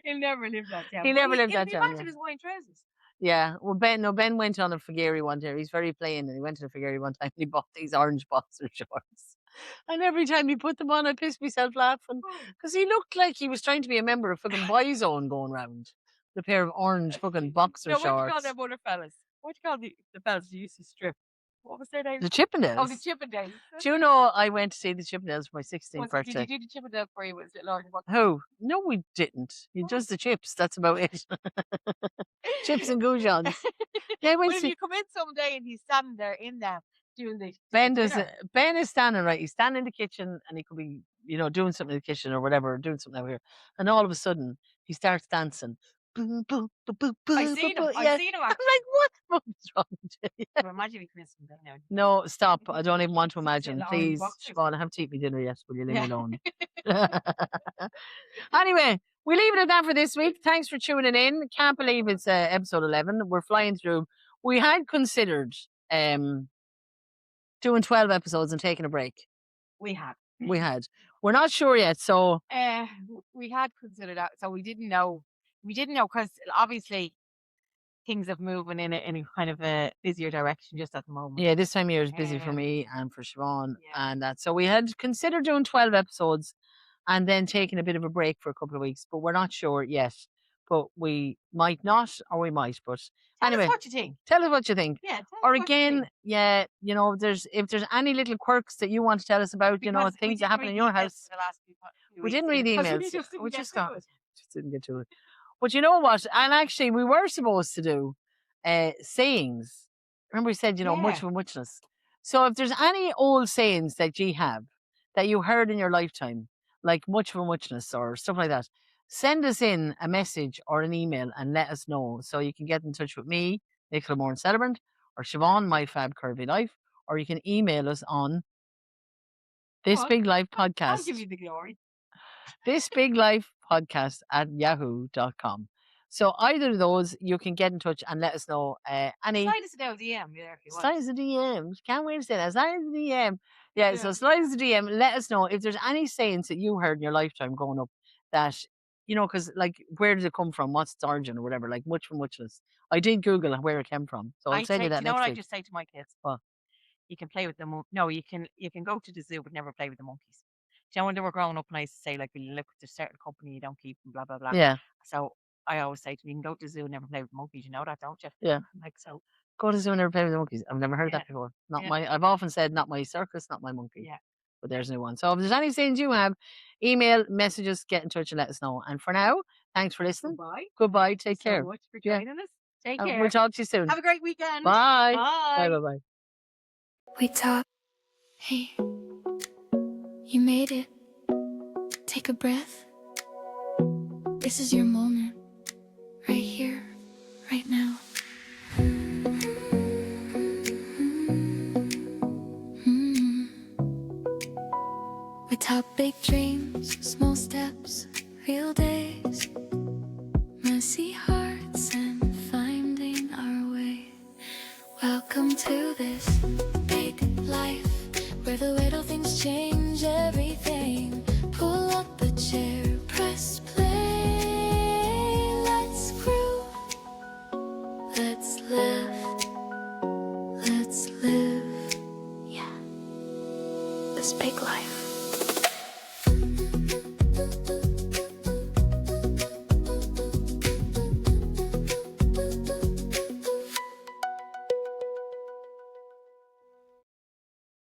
S2: He'll never live that down.
S3: He never lived that down.
S2: Imagine his wine trousers.
S3: Yeah. Well, Ben went on a Figari one day. He's very plain, and he went to the Figari one time and he bought these orange boxer shorts. And every time he put them on, I pissed myself laughing because he looked like he was trying to be a member of fucking Boyzone going round. The pair of orange fucking boxer shorts.
S2: What do you call them other fellas? What do you call the fellas who used to strip? What was their name?
S3: The Chippendales.
S2: Oh, the Chippendales.
S3: Do you know I went to see the Chippendales for my 16th birthday?
S2: Did you do the Chippendales for you? Was it Lord?
S3: Who? No, we didn't. He does the chips. That's about it. Chips and goujons. Yeah,
S2: well, if you come in someday and he's standing there in there doing the
S3: Ben is standing right. He's standing in the kitchen and he could be, doing something in the kitchen or whatever, doing something over here. And all of a sudden he starts dancing. Boom, boom, boom, boom, boom.
S2: I seen him.
S3: Yeah.
S2: I seen him.
S3: I'm like, what the fuck is wrong with you?
S2: Yeah. Imagine if Chris from now.
S3: No, stop. I don't even want to imagine. Please, Siobhan, I have to eat my dinner, yes. Will you leave me alone? Anyway, we leave it at that for this week. Thanks for tuning in. Can't believe it's episode 11. We're flying through. We had considered doing 12 episodes and taking a break.
S2: We had.
S3: We're not sure yet, so
S2: we had considered that. So we didn't know. We didn't know because obviously things have moving in a kind of a busier direction just at the moment.
S3: Yeah, this time of year is busy for me and for Siobhan and that. So we had considered doing 12 episodes and then taking a bit of a break for a couple of weeks, but we're not sure yet. But we might not, or we might. But anyway,
S2: tell us what you think.
S3: Tell us what you think.
S2: Yeah.
S3: Or again, if there's any little quirks that you want to tell us about,
S2: because
S3: things that happen in your house. We didn't read emails. We just didn't get to it. But you know what? And actually, we were supposed to do sayings. Remember we said, much for muchness. So if there's any old sayings that you have that you heard in your lifetime, like much for muchness or stuff like that, send us in a message or an email and let us know. So you can get in touch with me, Nicola Moore and Celebrant, or Siobhan, My Fab Curvy Life, or you can email us on This Big Life Podcast.
S2: I'll give you the glory.
S3: This Big Life Podcast at yahoo.com. So either of those, you can get in touch and let us know.
S2: Slide us a DM there if you want.
S3: Slide us a DM. Can't wait to say that. Slide us a DM. Yeah, so slide us a DM. Let us know if there's any sayings that you heard in your lifetime growing up that, because where did it come from? What's its origin or whatever? Like much for muchness. I did Google where it came from. So I'll tell you that next week. You know what I just say to my kids?
S2: What? You can play with them. No, you can go to the zoo but never play with the monkeys. Do you know when they were growing up and I used to say, like, we look at a certain company you don't keep and blah, blah, blah.
S3: Yeah.
S2: So I always say to them, you can go to the zoo and never play with monkeys. You know that, don't you?
S3: Yeah.
S2: So.
S3: Go to the zoo and never play with the monkeys. I've never heard that before. I've often said, not my circus, not my monkey.
S2: Yeah.
S3: But there's a new one. So if there's any sayings you have, email, messages, get in touch and let us know. And for now, thanks for listening. Goodbye. Take care.
S2: So much for joining us. Take care.
S3: We'll talk to you soon.
S2: Have a great weekend.
S3: Bye.
S2: Bye.
S3: Bye. Bye.
S1: We talk. Hey, you made it. Take a breath. This is your moment. Right here, right now. We talk big dreams, small steps, real days, messy hearts and finding our way. Welcome to this big life, where the little things change everything.